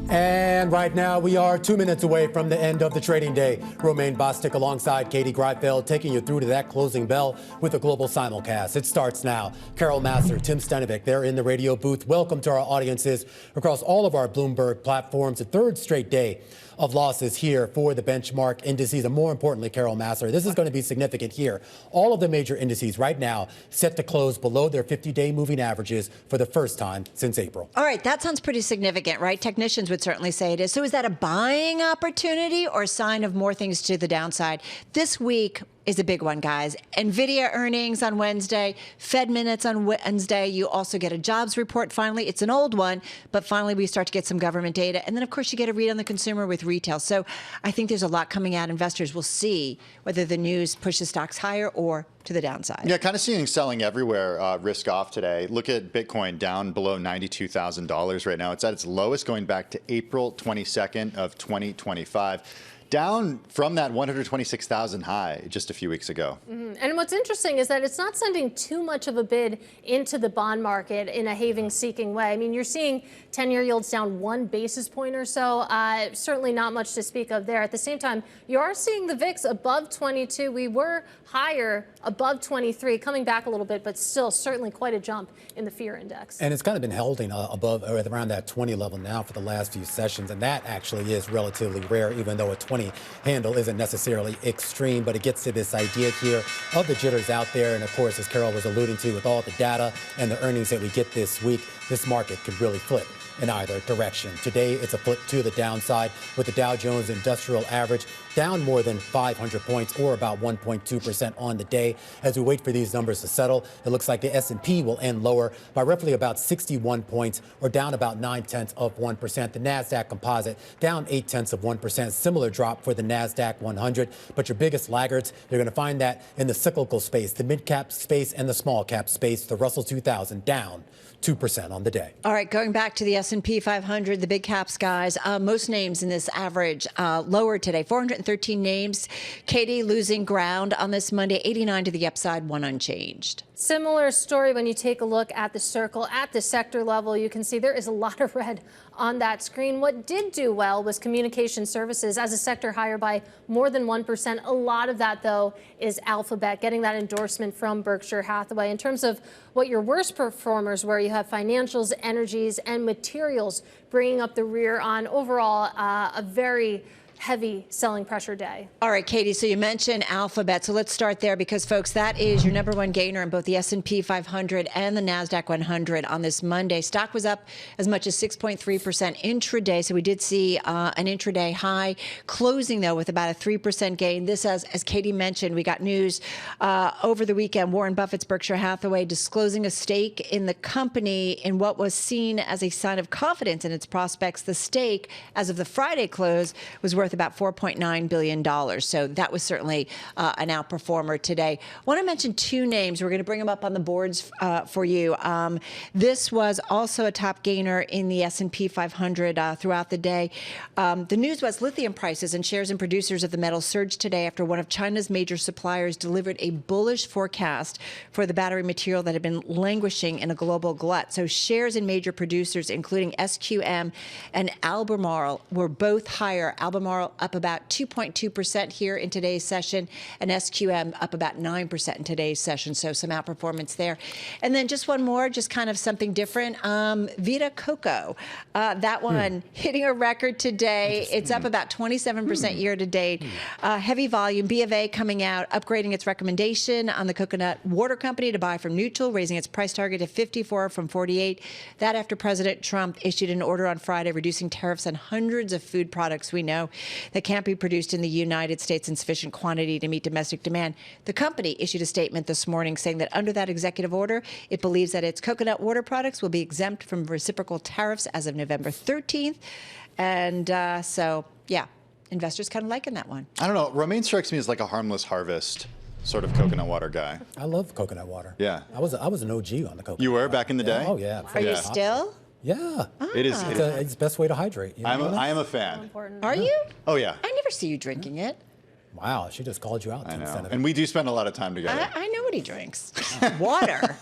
And right now, we are 2 minutes away from the end of the trading day. Romaine Bostick alongside Katie Greifeld, taking you through to that closing bell with a global simulcast. It starts now. Carol Massar, Tim Stenovic, they're in the radio booth. Welcome to our audiences across all of our Bloomberg platforms. A third straight day of losses here for the benchmark indices. And more importantly, Carol Massar, this is going to be significant here. All of the major indices right now set to close below their 50-day moving averages for the first time since April. All right, that sounds pretty significant, right? Technicians would certainly say it is. So is that a buying opportunity or a sign of more things to the downside? This week is a big one, guys. Nvidia earnings on Wednesday, Fed minutes on Wednesday. You also get a jobs report finally. It's an old one, but finally we start to get some government data. And then, of course, you get a read on the consumer with retail. So I think there's a lot coming out. Investors will see whether the news pushes stocks higher or to the downside. Yeah, kind of seeing selling everywhere, risk off today. Look at Bitcoin down below $92,000 right now. It's at its lowest going back to April 22nd of 2025. Down from that 126,000 high just a few weeks ago. And what's interesting is that it's not sending too much of a bid into the bond market in a haven-seeking way. I mean, you're seeing 10-year yields down 1 basis point or so. Certainly not much to speak of there. At the same time, you are seeing the VIX above 22. We were higher above 23, coming back a little bit, but still certainly quite a jump in the fear index. And it's kind of been holding above or around that 20 level now for the last few sessions. And that actually is relatively rare, even though a 20 handle isn't necessarily extreme, but it gets to this idea here of the jitters out there. And of course, as Carol was alluding to, with all the data and the earnings that we get this week, this market could really flip in either direction. Today, it's a flip to the downside with the Dow Jones Industrial Average down more than 500 points or about 1.2% on the day. As we wait for these numbers to settle, it looks like the S&P will end lower by roughly about 61 points or down about 0.9%. The NASDAQ Composite down 0.8%. Similar drop for the NASDAQ 100. But your biggest laggards, you're going to find that in the cyclical space, the mid-cap space and the small-cap space. The Russell 2000 down 2% on the day. All right, going back to the S&P 500, the big caps, guys. Most names in this average lower today. 413 names. Katie losing ground on this Monday. 89 to the upside, 1 unchanged. Similar story when you take a look at the circle at the sector level. You can see there is a lot of red on that screen. What did do well was communication services as a sector higher by more than 1%. A lot of that, though, is Alphabet getting that endorsement from Berkshire Hathaway. In terms of what your worst performers were, you have financials, energies, and materials bringing up the rear on overall a very heavy selling pressure day. All right, Katie, so you mentioned Alphabet. So let's start there because, folks, that is your number one gainer in both the S&P 500 and the NASDAQ 100 on this Monday. Stock was up as much as 6.3% intraday. So we did see an intraday high, closing, though, with about a 3% gain. This, as Katie mentioned, we got news over the weekend. Warren Buffett's Berkshire Hathaway disclosing a stake in the company in what was seen as a sign of confidence in its prospects. The stake, as of the Friday close, was worth about $4.9 billion. So that was certainly an outperformer today. I want to mention 2 names. We're going to bring them up on the boards for you. This was also a top gainer in the S&P 500 throughout the day. The news was lithium prices and shares in producers of the metal surged today after one of China's major suppliers delivered a bullish forecast for the battery material that had been languishing in a global glut. So shares in major producers, including SQM and Albemarle, were both higher. Albemarle up about 2.2% here in today's session, and SQM up about 9% in today's session. So some outperformance there. And then just one more, just kind of something different. Vita Coco, that one hitting a record today. It's up about 27% year to date. Heavy volume. B of A coming out, upgrading its recommendation on the coconut water company to buy from neutral, raising its price target to 54 from 48. That after President Trump issued an order on Friday reducing tariffs on hundreds of food products we know that can't be produced in the United States in sufficient quantity to meet domestic demand. The company issued a statement this morning saying that under that executive order, it believes that its coconut water products will be exempt from reciprocal tariffs as of November 13th. And so, yeah, investors kind of liking that one. I don't know. Romaine strikes me as like a harmless harvest sort of coconut water guy. I love coconut water. Yeah. I was an OG on the coconut. You were water. back in the day? Oh, yeah. Are you still? Yeah. It is. It's the best way to hydrate. You know I am a fan. Are you? Oh, yeah. I never see you drinking it. Wow, she just called you out. I know. And we do spend a lot of time together. I know what he drinks. Water.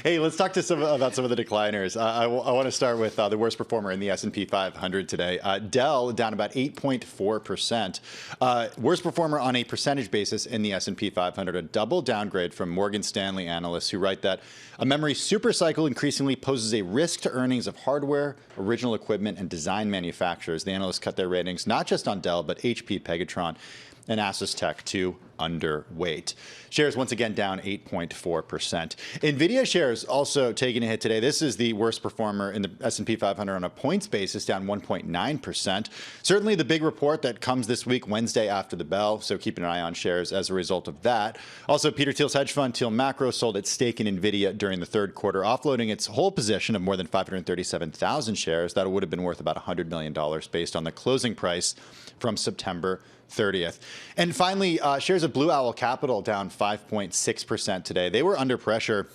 Hey, let's talk about some of the decliners. I want to start with the worst performer in the S&P 500 today. Dell down about 8.4%. Worst performer on a percentage basis in the S&P 500. A double downgrade from Morgan Stanley analysts who write that a memory supercycle increasingly poses a risk to earnings of hardware, original equipment, and design manufacturers. The analysts cut their ratings not just on Dell, but HP, Pegatron, and Asus Tech to underweight. Shares once again down 8.4%. Nvidia shares also taking a hit today. This is the worst performer in the S&P 500 on a points basis, down 1.9%. Certainly the big report that comes this week, Wednesday after the bell, so keep an eye on shares as a result of that. Also, Peter Thiel's hedge fund, Thiel Macro, sold its stake in Nvidia during the third quarter, offloading its whole position of more than 537,000 shares. That would have been worth about $100 million based on the closing price from September 30th. And finally, shares of Blue Owl Capital down 5.6% today. They were under pressure.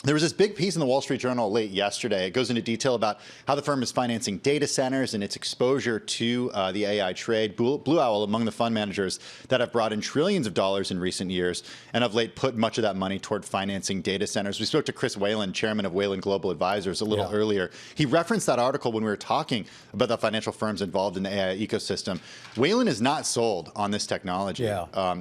There was this big piece in the Wall Street Journal late yesterday. It goes into detail about how the firm is financing data centers and its exposure to the AI trade. Blue Owl, among the fund managers that have brought in trillions of dollars in recent years and of late put much of that money toward financing data centers. We spoke to Chris Whalen, chairman of Whalen Global Advisors, a little earlier. He referenced that article when we were talking about the financial firms involved in the AI ecosystem. Whalen is not sold on this technology.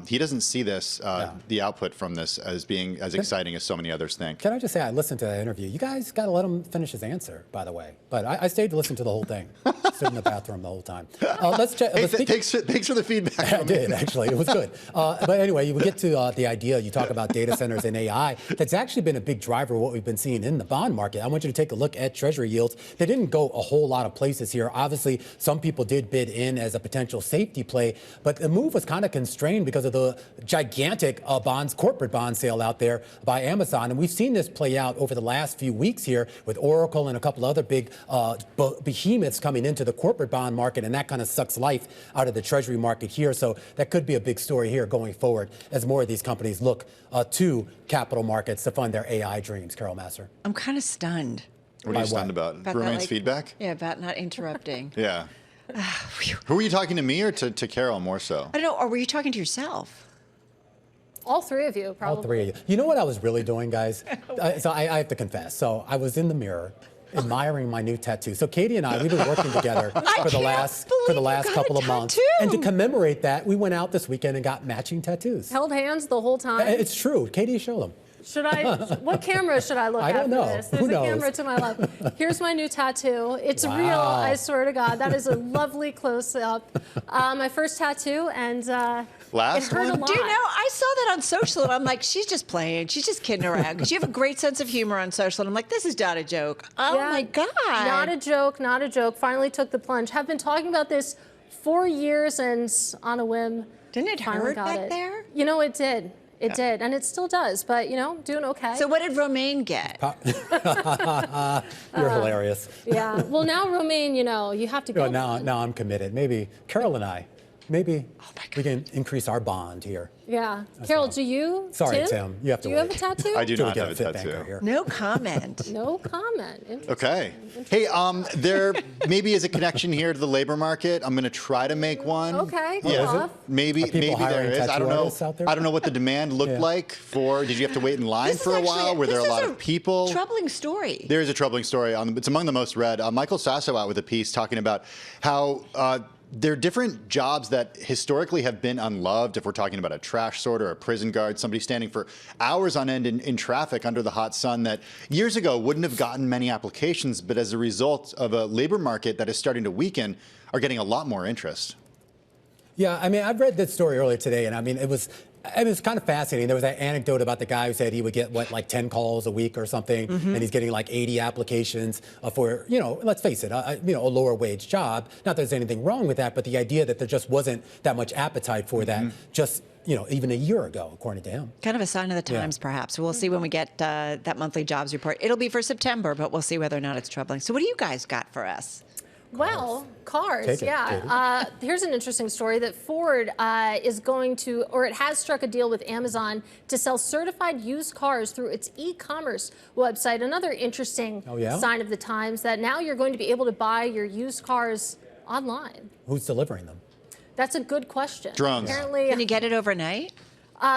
He doesn't see this, the output from this, as being as exciting as so many others think. Can I just say, I listened to that interview. You guys got to let him finish his answer, by the way. But I stayed to listen to the whole thing. Stood in the bathroom the whole time. Let's check. Hey, thanks for the feedback. I did, actually. It was good. But anyway, you get to the idea. You talk about data centers and AI. That's actually been a big driver of what we've been seeing in the bond market. I want you to take a look at Treasury yields. They didn't go a whole lot of places here. Obviously, some people did bid in as a potential safety play, but the move was kind of constrained because of the gigantic corporate bond sale out there by Amazon. And we've seen this play out over the last few weeks here with Oracle and a couple other big behemoths coming into the corporate bond market, and that kind of sucks life out of the Treasury market here. So that could be a big story here going forward as more of these companies look to capital markets to fund their AI dreams. Carol Massar. I'm kind of stunned. What are you stunned about? Roommate's feedback? Yeah, about not interrupting. Yeah. Who were you talking to, me or to Carol more so? I don't know. Or were you talking to yourself? All three of you, probably. All three of you. You know what I was really doing, guys? So I have to confess. So I was in the mirror admiring my new tattoo. So Katie and we've been working together for the last couple of months. And to commemorate that, we went out this weekend and got matching tattoos. Held hands the whole time. It's true. Katie, show them. Should I? What camera should I look at? I don't know. For this? There's a camera to my left. Here's my new tattoo. It's real. I swear to God. That is a lovely close-up. My first tattoo, and last it hurt one. a lot. Do you know? I saw that on social, and I'm like, she's just playing. She's just kidding around because you have a great sense of humor on social. And I'm like, this is not a joke. Oh my God. Not a joke. Not a joke. Finally took the plunge. Have been talking about this for years, and on a whim, didn't it hurt back there? You know, it did. It did, and it still does, but, you know, doing okay. So what did Romaine get? You're hilarious. Yeah. Well, now, Romaine, you know, you have to go. Now I'm committed. Maybe Carol and I, we can increase our bond here. Yeah. Carol, do you? Sorry, Tim. You have to Do you have a tattoo? I do not have a tattoo. No comment. No comment. Okay. Hey, there maybe is a connection here to the labor market. I'm going to try to make one. Okay. Yeah. Maybe there is. I don't know. I don't know what the demand looked like for. Did you have to wait in line for a while? Were there a lot of people? Troubling story. There is a troubling story. It's among the most read. Michael Sasso out with a piece talking about how there are different jobs that historically have been unloved. If we're talking about a trash sorter, a prison guard, somebody standing for hours on end in traffic under the hot sun that years ago wouldn't have gotten many applications, but as a result of a labor market that is starting to weaken, are getting a lot more interest. Yeah, I mean, I've read this story earlier today, and I mean, it was kind of fascinating. There was that anecdote about the guy who said he would get, like 10 calls a week or something, and he's getting like 80 applications for, let's face it, a lower wage job. Not that there's anything wrong with that, but the idea that there just wasn't that much appetite for that just, even a year ago, according to him. Kind of a sign of the times, perhaps. We'll see when we get that monthly jobs report. It'll be for September, but we'll see whether or not it's troubling. So what do you guys got for us? Well, cars, here's an interesting story that Ford is going to, or it has struck a deal with Amazon to sell certified used cars through its e-commerce website. Another interesting sign of the times that now you're going to be able to buy your used cars online. Who's delivering them? That's a good question. Drones. Apparently, Can you get it overnight?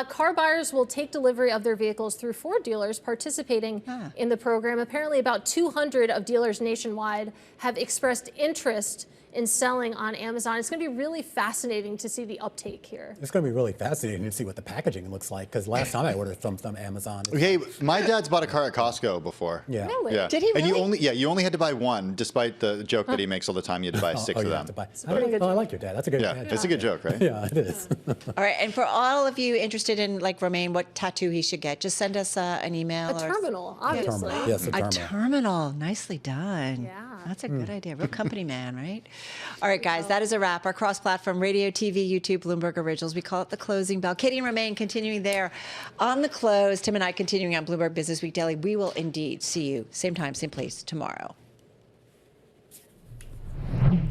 car buyers will take delivery of their vehicles through Ford dealers participating in the program. Apparently, about 200 of dealers nationwide have expressed interest in selling on Amazon. It's going to be really fascinating to see the uptake here. It's going to be really fascinating to see what the packaging looks like, because last time I ordered from Amazon. Okay, my dad's bought a car at Costco before. Yeah. Really? Yeah. Did he really? And you only had to buy one, despite the joke that he makes all the time. You had to buy six of them. I like your dad. That's a good. Yeah, it's a good joke, right? Yeah, it is. All right, and for all of you interested in, like Romain, what tattoo he should get, just send us an email. A terminal, obviously. Terminal. Yes, A terminal. Nicely done. Yeah. That's a good idea. Real company man, right? All right, guys, that is a wrap. Our cross-platform radio, TV, YouTube, Bloomberg Originals. We call it the closing bell. Katie and Romain continuing there on the close. Tim and I continuing on Bloomberg Business Week Daily. We will indeed see you same time, same place tomorrow.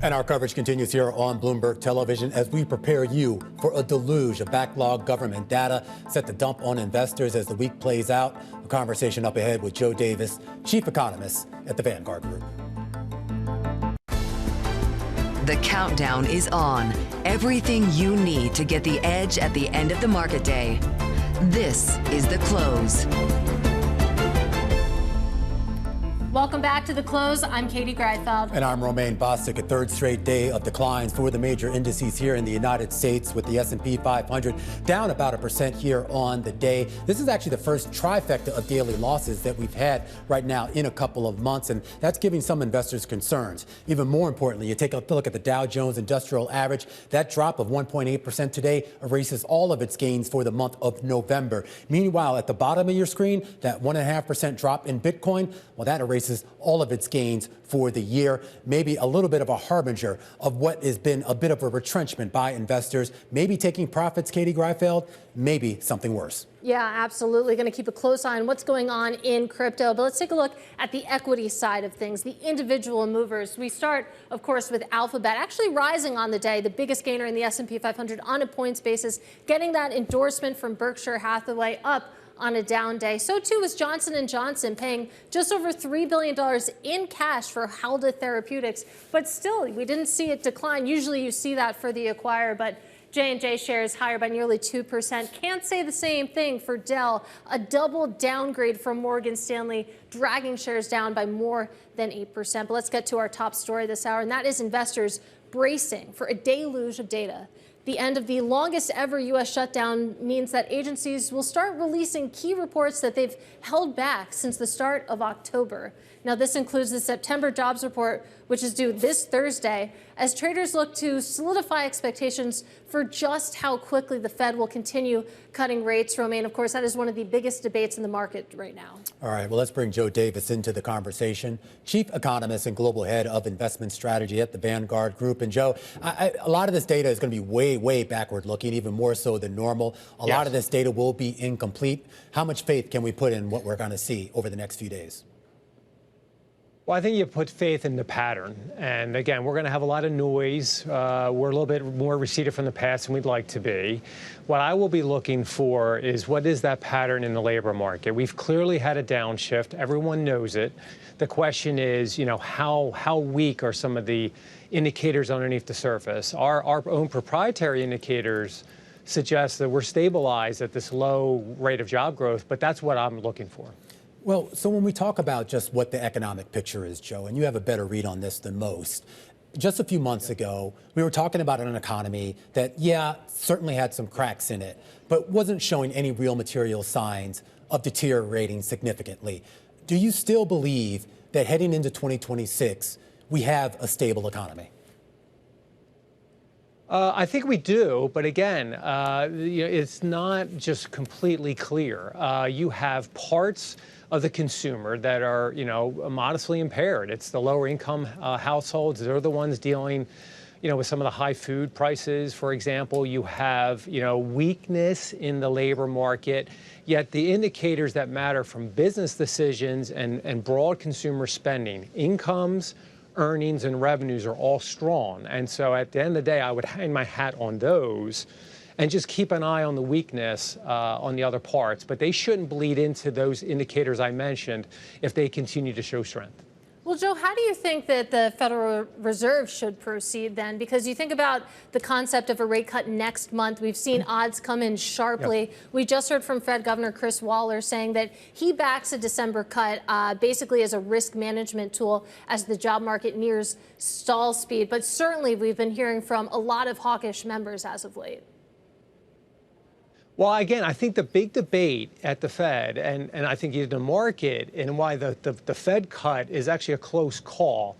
And our coverage continues here on Bloomberg Television as we prepare you for a deluge of backlog government data set to dump on investors as the week plays out. A conversation up ahead with Joe Davis, chief economist at the Vanguard Group. The countdown is on. Everything you need to get the edge at the end of the market day. This is The Close. Welcome back to The Close. I'm Katie Greifeld. And I'm Romain Bostic. A third straight day of declines for the major indices here in the United States, with the S&P 500 down about 1% here on the day. This is actually the first trifecta of daily losses that we've had right now in a couple of months, and that's giving some investors concerns. Even more importantly, you take a look at the Dow Jones Industrial Average. That drop of 1.8% today erases all of its gains for the month of November. Meanwhile, at the bottom of your screen, that 1.5% drop in Bitcoin, well, that erases all of its gains for the year. Maybe a little bit of a harbinger of what has been a bit of a retrenchment by investors. Maybe taking profits, Katie Greifeld, maybe something worse. Yeah, absolutely. Going to keep a close eye on what's going on in crypto. But let's take a look at the equity side of things, the individual movers. We start, of course, with Alphabet, actually rising on the day, the biggest gainer in the S&P 500 on a points basis, getting that endorsement from Berkshire Hathaway up on a down day. So too was Johnson & Johnson, paying just over $3 billion in cash for Halda Therapeutics. But still, we didn't see it decline. Usually you see that for the acquirer, but J&J shares higher by nearly 2%. Can't say the same thing for Dell. A double downgrade from Morgan Stanley, dragging shares down by more than 8%. But let's get to our top story this hour, and that is investors bracing for a deluge of data. The end of the longest ever U.S. shutdown means that agencies will start releasing key reports that they've held back since the start of October. Now, this includes the September jobs report, which is due this Thursday, as traders look to solidify expectations for just how quickly the Fed will continue cutting rates. Romain, of course, that is one of the biggest debates in the market right now. All right, well, let's bring Joe Davis into the conversation, chief economist and global head of investment strategy at the Vanguard Group. And Joe, a lot of this data is going to be way backward looking, even more so than normal. A lot of this data will be incomplete. How much faith can we put in what we're going to see over the next few days? Well, I think you put faith in the pattern. And again, we're going to have a lot of noise. We're a little bit more receded from the past than we'd like to be. What I will be looking for is what is that pattern in the labor market? We've clearly had a downshift. Everyone knows it. The question is, how weak are some of the indicators underneath the surface? Our own proprietary indicators suggest that we're stabilized at this low rate of job growth, but that's what I'm looking for. Well, so when we talk about just what the economic picture is, Joe, and you have a better read on this than most, just a few months ago, we were talking about an economy that, certainly had some cracks in it, but wasn't showing any real material signs of deteriorating significantly. Do you still believe that heading into 2026, we have a stable economy? I think we do, but again, it's not just completely clear. You have parts of the consumer that are, modestly impaired. It's the lower income households. They're the ones dealing, with some of the high food prices, for example. You have, weakness in the labor market, yet the indicators that matter from business decisions and broad consumer spending, incomes, earnings and revenues are all strong. And so at the end of the day, I would hang my hat on those and just keep an eye on the weakness on the other parts. But they shouldn't bleed into those indicators I mentioned if they continue to show strength. Well, Joe, how do you think that the Federal Reserve should proceed then? Because you think about the concept of a rate cut next month. We've seen odds come in sharply. Yep. We just heard from Fed Governor Chris Waller saying that he backs a December cut basically as a risk management tool as the job market nears stall speed. But certainly we've been hearing from a lot of hawkish members as of late. Well, again, I think the big debate at the Fed, and I think the market, and why the Fed cut is actually a close call,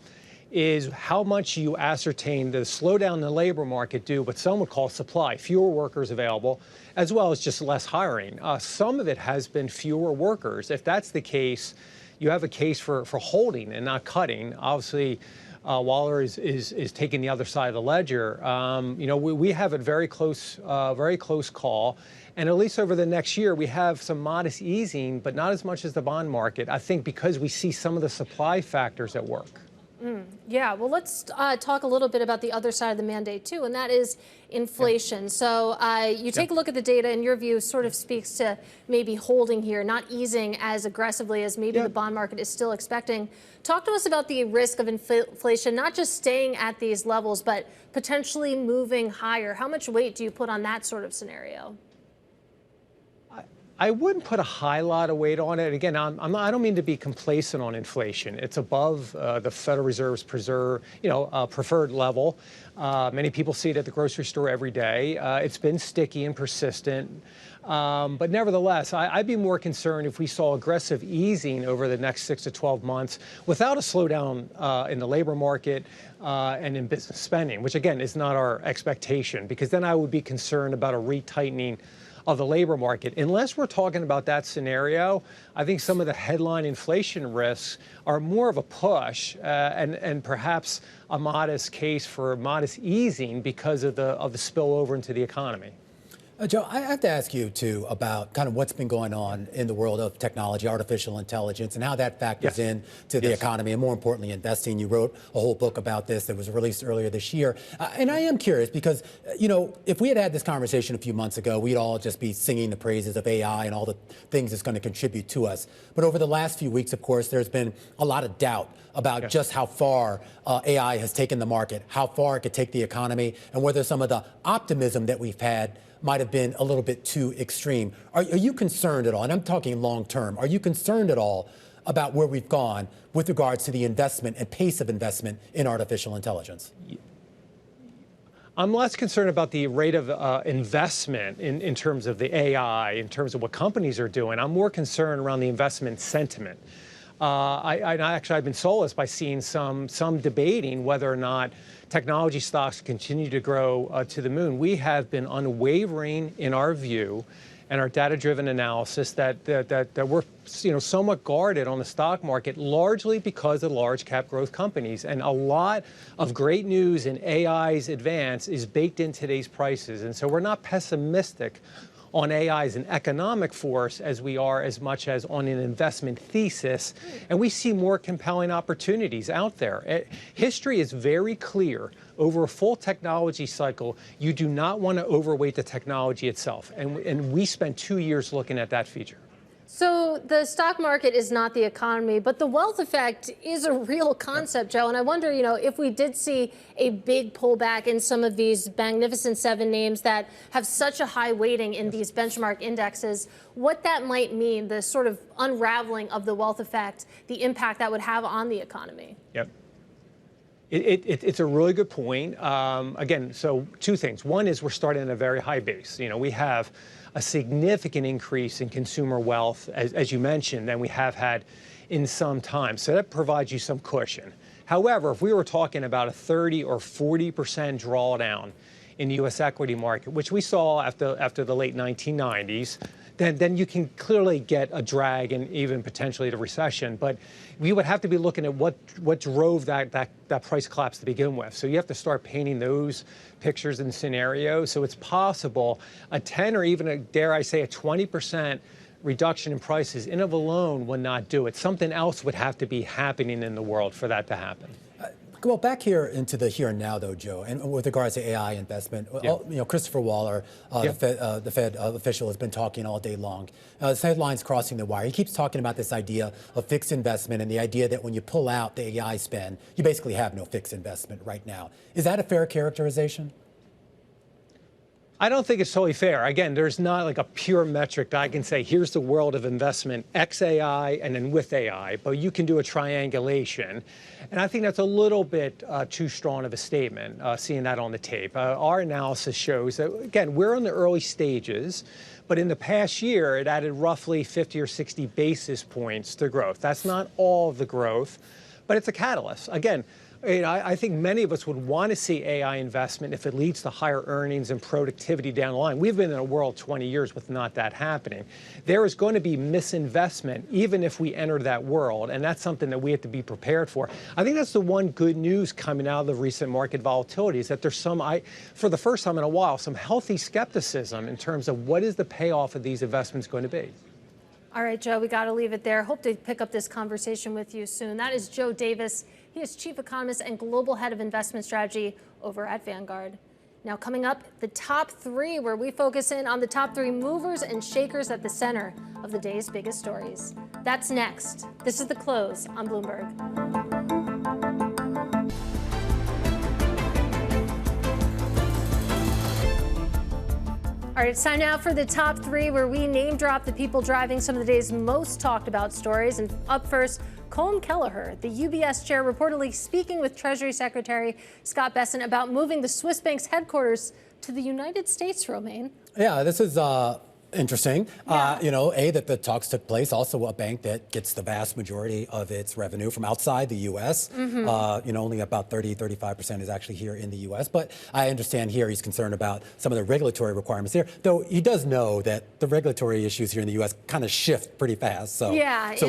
is how much you ascertain the slowdown in the labor market do what some would call supply, fewer workers available, as well as just less hiring. Some of it has been fewer workers. If that's the case, you have a case for holding and not cutting. Obviously, Waller is taking the other side of the ledger. We have a very close call. And at least over the next year, we have some modest easing, but not as much as the bond market, I think, because we see some of the supply factors at work. Yeah, well, let's talk a little bit about the other side of the mandate, too, and that is inflation. Yeah. So you take a look at the data, and your view sort of speaks to maybe holding here, not easing as aggressively as maybe the bond market is still expecting. Talk to us about the risk of inflation, not just staying at these levels, but potentially moving higher. How much weight do you put on that sort of scenario? I wouldn't put a high lot of weight on it. Again, I don't mean to be complacent on inflation. It's above the Federal Reserve's preferred level. Many people see it at the grocery store every day. It's been sticky and persistent. But nevertheless, I'd be more concerned if we saw aggressive easing over the next 6 to 12 months without a slowdown in the labor market and in business spending, which, again, is not our expectation, because then I would be concerned about a retightening of the labor market. Unless we're talking about that scenario, I think some of the headline inflation risks are more of a push and perhaps a modest case for modest easing because of the spillover into the economy. Joe, I have to ask you, too, about kind of what's been going on in the world of technology, artificial intelligence, and how that factors in to the economy, and more importantly, investing. You wrote a whole book about this that was released earlier this year. And I am curious because, if we had had this conversation a few months ago, we'd all just be singing the praises of AI and all the things it's going to contribute to us. But over the last few weeks, of course, there's been a lot of doubt about just how far AI has taken the market, how far it could take the economy, and whether some of the optimism that we've had might have been a little bit too extreme. Are you concerned at all, and I'm talking long term, are you concerned at all about where we've gone with regards to the investment and pace of investment in artificial intelligence? I'm less concerned about the rate of investment in terms of the AI, in terms of what companies are doing. I'm more concerned around the investment sentiment. I've been solaced by seeing some debating whether or not technology stocks continue to grow to the moon. We have been unwavering in our view and our data-driven analysis that we're somewhat guarded on the stock market, largely because of large cap growth companies. And a lot of great news in AI's advance is baked in today's prices. And so we're not pessimistic on AI as an economic force as we are as much as on an investment thesis. And we see more compelling opportunities out there. History is very clear. Over a full technology cycle, you do not want to overweight the technology itself. And we spent 2 years looking at that feature. So the stock market is not the economy, but the wealth effect is a real concept, Joe. And I wonder, if we did see a big pullback in some of these magnificent 7 names that have such a high weighting in these benchmark indexes, what that might mean, the sort of unraveling of the wealth effect, the impact that would have on the economy. Yep. It's a really good point. Again, so 2 things. One is we're starting at a very high base. We have a significant increase in consumer wealth, as you mentioned, than we have had in some time. So that provides you some cushion. However, if we were talking about a 30 or 40% drawdown in the U.S. equity market, which we saw after the late 1990s, then you can clearly get a drag and even potentially the recession. But we would have to be looking at what drove that price collapse to begin with. So you have to start painting those pictures and scenarios. So it's possible a 10 or even, dare I say, a 20% reduction in prices in of alone would not do it. Something else would have to be happening in the world for that to happen. Well, back here into the here and now, though, Joe, and with regards to AI investment, Christopher Waller, the Fed official, has been talking all day long. This headline's crossing the wire. He keeps talking about this idea of fixed investment and the idea that when you pull out the AI spend, you basically have no fixed investment right now. Is that a fair characterization? I don't think it's totally fair. Again, there's not like a pure metric that I can say, here's the world of investment, X AI and then with AI, but you can do a triangulation. And I think that's a little bit too strong of a statement, seeing that on the tape. Our analysis shows that, again, we're in the early stages, but in the past year, it added roughly 50 or 60 basis points to growth. That's not all of the growth, but it's a catalyst. Again, I think many of us would want to see AI investment if it leads to higher earnings and productivity down the line. We've been in a world 20 years with not that happening. There is going to be misinvestment even if we enter that world, and that's something that we have to be prepared for. I think that's the one good news coming out of the recent market volatility is that there's some, for the first time in a while, some healthy skepticism in terms of what is the payoff of these investments going to be. All right, Joe, we got to leave it there. Hope to pick up this conversation with you soon. That is Joe Davis. He is Chief Economist and Global Head of Investment Strategy over at Vanguard. Now coming up, the top three, where we focus in on the top three movers and shakers at the center of the day's biggest stories. That's next. This is The Close on Bloomberg. All right, it's time now for the top three, where we name drop the people driving some of the day's most talked about stories. And up first, Colm Kelleher, the UBS chair, reportedly speaking with Treasury Secretary Scott Bessent about moving the Swiss bank's headquarters to the United States, Romaine. Yeah, this is interesting. That the talks took place. Also, a bank that gets the vast majority of its revenue from outside the U.S. Only about 35% is actually here in the U.S. But I understand here he's concerned about some of the regulatory requirements here, though he does know that the regulatory issues here in the U.S. kind of shift pretty fast. So,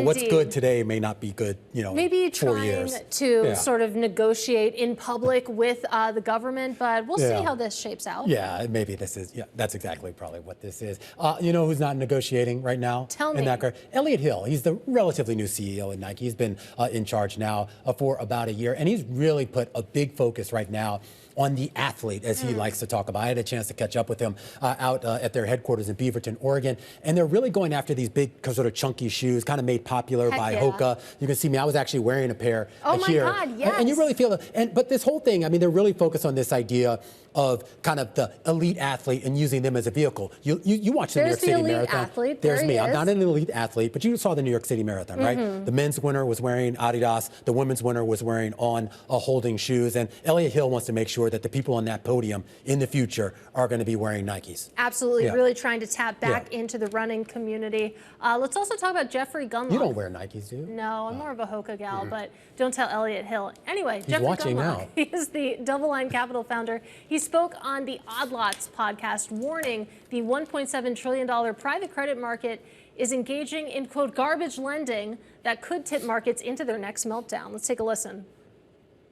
what's good today may not be good, maybe 4 years. Trying to sort of negotiate in public with the government, but we'll see how this shapes out. Yeah, maybe this is, that's exactly probably what this is. You know who's not negotiating right now? Tell me. Elliott Hill. He's the relatively new CEO at Nike. He's been in charge now for about a year, and he's really put a big focus right now on the athlete, as he likes to talk about. I had a chance to catch up with him out at their headquarters in Beaverton, Oregon, and they're really going after these big sort of chunky shoes, kind of made popular by Hoka. You can see me, I was actually wearing a pair here. God, yes. And you really feel it. But this whole thing, I mean, they're really focused on this idea of kind of the elite athlete and using them as a vehicle. You watch the New York City Marathon. Athlete. There's me. I'm not an elite athlete, but you saw the New York City Marathon, right? The men's winner was wearing Adidas. The women's winner was wearing On Holding shoes. And Elliott Hill wants to make sure that the people on that podium in the future are going to be wearing Nikes. Absolutely. Really trying to tap back into the running community. Let's also talk about Jeffrey Gundlach. You don't wear Nikes, do you? No, I'm more of a Hoka gal, but don't tell Elliott Hill. Anyway, He's Jeffrey watching Gundlach, now. he is the Double Line Capital founder. He spoke on the Odd Lots podcast, warning the $1.7 trillion private credit market is engaging in, quote, garbage lending that could tip markets into their next meltdown. Let's take a listen.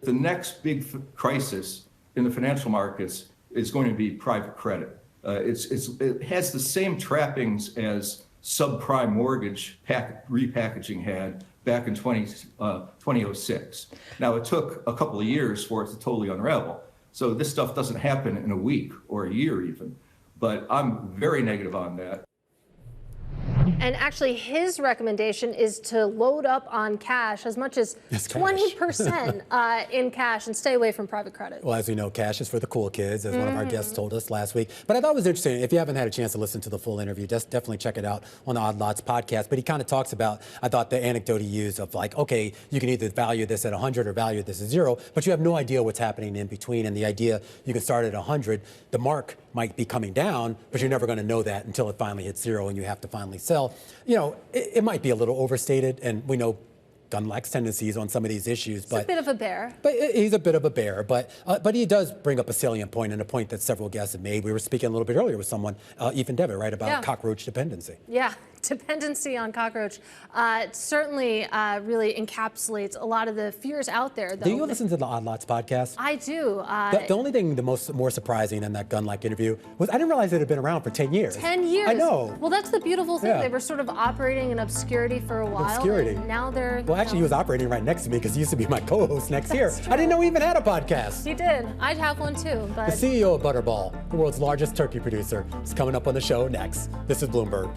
The next big crisis in the financial markets is going to be private credit. It has the same trappings as subprime mortgage repackaging had back in 2006. Now, it took a couple of years for it to totally unravel. So this stuff doesn't happen in a week or a year even, but I'm very negative on that. And actually, his recommendation is to load up on cash as much as 20% in cash and stay away from private credit. Well, as we know, cash is for the cool kids, as one of our guests told us last week. But I thought it was interesting. If you haven't had a chance to listen to the full interview, just definitely check it out on the Odd Lots podcast. But he kind of talks about, I thought, the anecdote he used of like, okay, you can either value this at 100 or value this at 0, but you have no idea what's happening in between. And the idea you can start at 100, the mark might be coming down, but you're never going to know that until it finally hits 0 and you have to finally sell. You know, it might be a little overstated, and we know Gundlach's tendencies on some of these issues. He's a bit of a bear. But he's a bit of a bear. But he does bring up a salient point, and a point that several guests have made. We were speaking a little bit earlier with someone, Aoifinn Devitt, right, about cockroach dependency. Yeah, dependency on cockroach. It certainly really encapsulates a lot of the fears out there, though. Do you listen to the Odd Lots podcast? I do. The only thing more surprising in that Gundlach interview was I didn't realize it had been around for 10 years. 10 years. I know. Well, that's the beautiful thing. They were sort of operating in obscurity for a while. Obscurity. And now they're Actually, he was operating right next to me because he used to be my co-host next year. I didn't know we even had a podcast. He did. I'd have one too. But The CEO of Butterball, the world's largest turkey producer, is coming up on the show next. This is Bloomberg.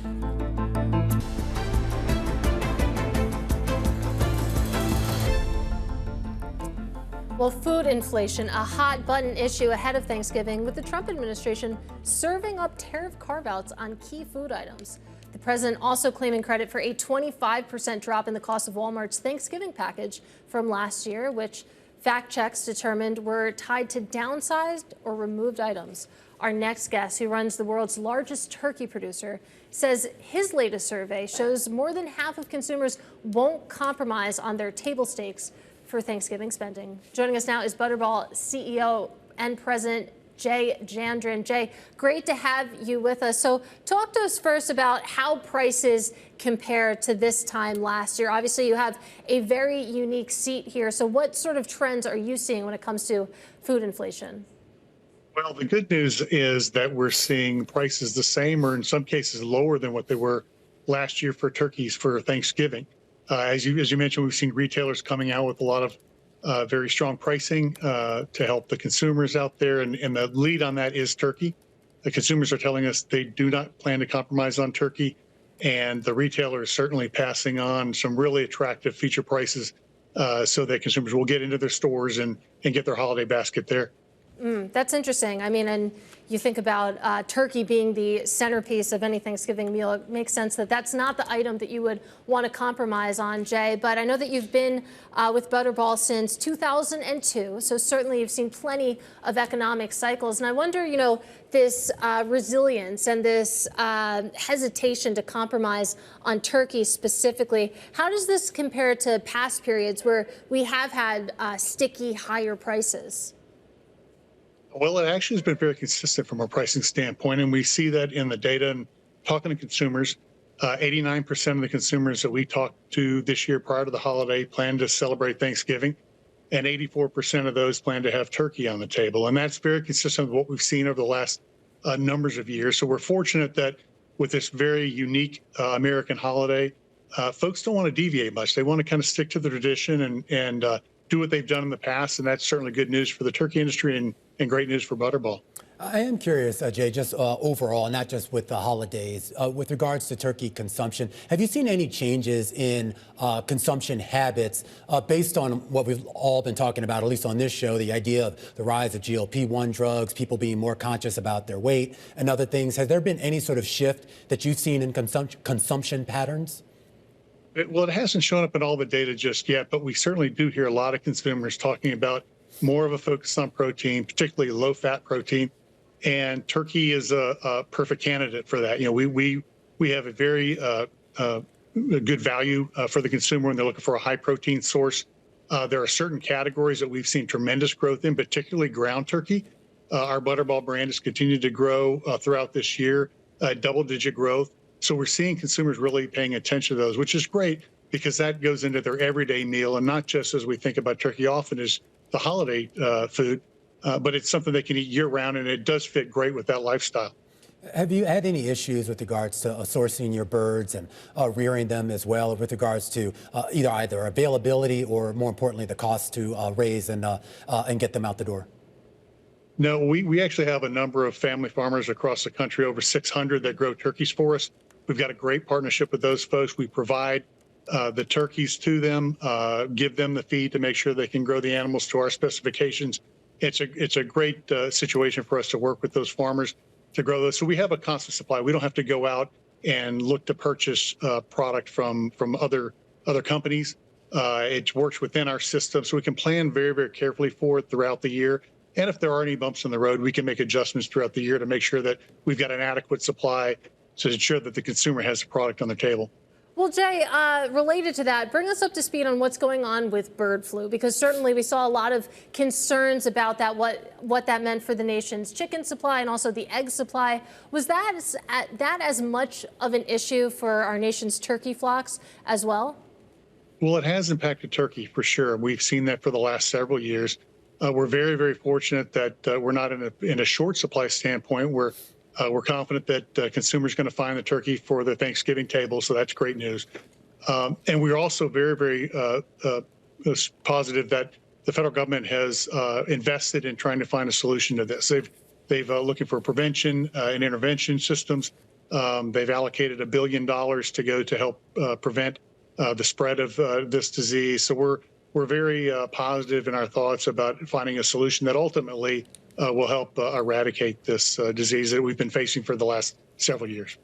Well, food inflation, a hot button issue ahead of Thanksgiving, with the Trump administration serving up tariff carve-outs on key food items. The president also claiming credit for a 25% drop in the cost of Walmart's Thanksgiving package from last year, which fact checks determined were tied to downsized or removed items. Our next guest, who runs the world's largest turkey producer, says his latest survey shows more than half of consumers won't compromise on their table stakes for Thanksgiving spending. Joining us now is Butterball CEO and President Jay Jandrain. Jay, great to have you with us. So talk to us first about how prices compare to this time last year. Obviously, you have a very unique seat here. So what sort of trends are you seeing when it comes to food inflation? Well, the good news is that we're seeing prices the same or in some cases lower than what they were last year for turkeys for Thanksgiving. As you mentioned, we've seen retailers coming out with a lot of very strong pricing to help the consumers out there. And the lead on that is turkey. The consumers are telling us they do not plan to compromise on turkey. And the retailer is certainly passing on some really attractive feature prices so that consumers will get into their stores and get their holiday basket there. That's interesting. I mean, and you think about turkey being the centerpiece of any Thanksgiving meal. It makes sense that that's not the item that you would want to compromise on, Jay. But I know that you've been with Butterball since 2002, so certainly you've seen plenty of economic cycles. And I wonder, you know, this resilience and this hesitation to compromise on turkey specifically, how does this compare to past periods where we have had sticky, higher prices? Well, it actually has been very consistent from a pricing standpoint, and we see that in the data and talking to consumers. 89% of the consumers that we talked to this year prior to the holiday plan to celebrate Thanksgiving, and 84% of those plan to have turkey on the table. And that's very consistent with what we've seen over the last numbers of years. So we're fortunate that with this very unique American holiday, folks don't want to deviate much. They want to kind of stick to the tradition and do what they've done in the past, and that's certainly good news for the turkey industry and great news for Butterball. I am curious, Jay, just overall, not just with the holidays, with regards to turkey consumption, have you seen any changes in consumption habits based on what we've all been talking about, at least on this show, the idea of the rise of GLP-1 drugs, people being more conscious about their weight and other things? Has there been any sort of shift that you've seen in consumption patterns? Well, it hasn't shown up in all the data just yet, but we certainly do hear a lot of consumers talking about more of a focus on protein, particularly low-fat protein, and turkey is a perfect candidate for that. You know, we have a very good value for the consumer when they're looking for a high-protein source. There are certain categories that we've seen tremendous growth in, particularly ground turkey. Our Butterball brand has continued to grow throughout this year, double-digit growth. So we're seeing consumers really paying attention to those, which is great because that goes into their everyday meal, and not just as we think about turkey often as the holiday food, but it's something they can eat year-round, and it does fit great with that lifestyle. Have you had any issues with regards to sourcing your birds and rearing them as well, with regards to either availability or, more importantly, the cost to raise and get them out the door? No, we actually have a number of family farmers across the country, over 600 that grow turkeys for us. We've got a great partnership with those folks. We provide the turkeys to them, give them the feed to make sure they can grow the animals to our specifications. It's a great situation for us to work with those farmers to grow those. So we have a constant supply. We don't have to go out and look to purchase product from other companies. It works within our system, so we can plan very, very carefully for it throughout the year. And if there are any bumps in the road, we can make adjustments throughout the year to make sure that we've got an adequate supply to ensure that the consumer has the product on their table. Well, Jay, related to that, bring us up to speed on what's going on with bird flu, because certainly we saw a lot of concerns about that, what that meant for the nation's chicken supply and also the egg supply. Was that as much of an issue for our nation's turkey flocks as well? Well, it has impacted turkey for sure. We've seen that for the last several years. We're very, very fortunate that we're not in a short supply standpoint. We're confident that consumers are going to find the turkey for the Thanksgiving table, so that's great news. And we're also very, very positive that the federal government has invested in trying to find a solution to this. They've looking for prevention and intervention systems. They've allocated $1 billion to go to help prevent the spread of this disease. So we're very positive in our thoughts about finding a solution that ultimately will help eradicate this disease that we've been facing for the last several years.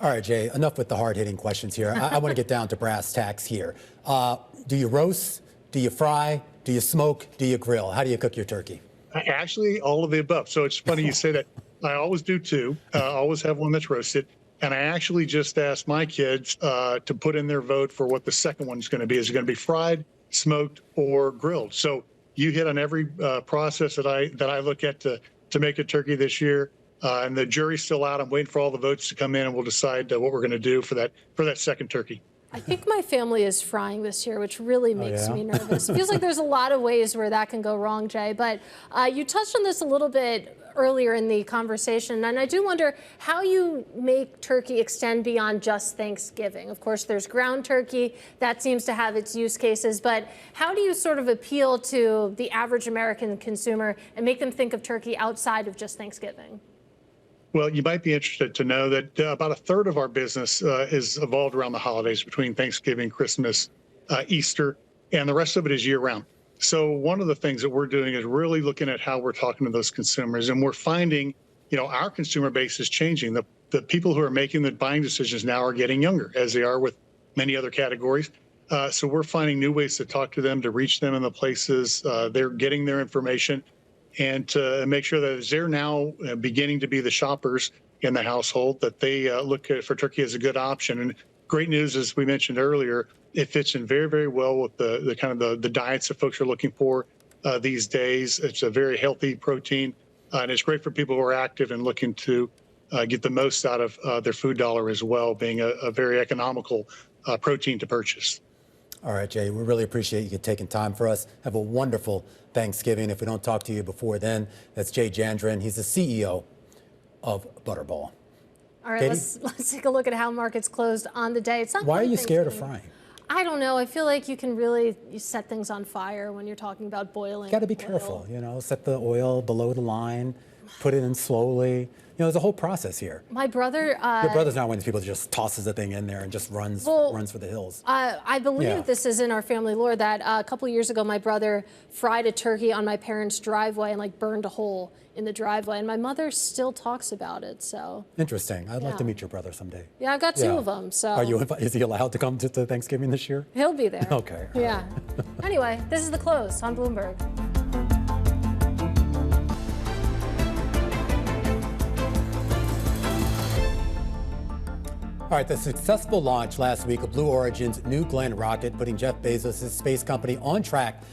All right, Jay, enough with the hard-hitting questions here. I want to get down to brass tacks here. Do you roast? Do you fry? Do you smoke? Do you grill? How do you cook your turkey? Actually, all of the above. So it's funny you say that. I always do too. I always have one that's roasted. And I actually just asked my kids to put in their vote for what the second one's going to be. Is it going to be fried, smoked, or grilled? So you hit on every process that I look at to make a turkey this year. And the jury's still out. I'm waiting for all the votes to come in, and we'll decide what we're going to do for that second turkey. I think my family is frying this year, which really makes me nervous. It feels like there's a lot of ways where that can go wrong, Jay. But you touched on this a little bit earlier in the conversation, and I do wonder how you make turkey extend beyond just Thanksgiving. Of course, there's ground turkey. That seems to have its use cases. But how do you sort of appeal to the average American consumer and make them think of turkey outside of just Thanksgiving? Well, you might be interested to know that about a third of our business is evolved around the holidays between Thanksgiving, Christmas, Easter, and the rest of it is year-round. So one of the things that we're doing is really looking at how we're talking to those consumers, and we're finding, our consumer base is changing. The people who are making the buying decisions now are getting younger, as they are with many other categories. So we're finding new ways to talk to them, to reach them in the places they're getting their information, and to make sure that as they're now beginning to be the shoppers in the household, that they look for turkey as a good option. And great news, as we mentioned earlier, it fits in very, very well with the kind of the diets that folks are looking for these days. It's a very healthy protein, and it's great for people who are active and looking to get the most out of their food dollar as well, being a very economical protein to purchase. All right, Jay, we really appreciate you taking time for us. Have a wonderful Thanksgiving. If we don't talk to you before then, that's Jay Jandrain. He's the CEO of Butterball. All right, let's take a look at how markets closed on the day. It's not. Why are you scared of frying? I don't know. I feel like you can really set things on fire when you're talking about boiling. You got to be careful, set the oil below the line, put it in slowly. There's a whole process here. My brother... Your brother's not one of these people that just tosses the thing in there and just runs for the hills. I believe this is in our family lore that a couple of years ago, my brother fried a turkey on my parents' driveway and burned a hole in the driveway. And my mother still talks about it, so... Interesting. I'd like to meet your brother someday. Yeah, I've got two of them, so... Is he allowed to come to Thanksgiving this year? He'll be there. Okay. Yeah. Anyway, this is The Close on Bloomberg. All right, the successful launch last week of Blue Origin's New Glenn rocket, putting Jeff Bezos' space company on track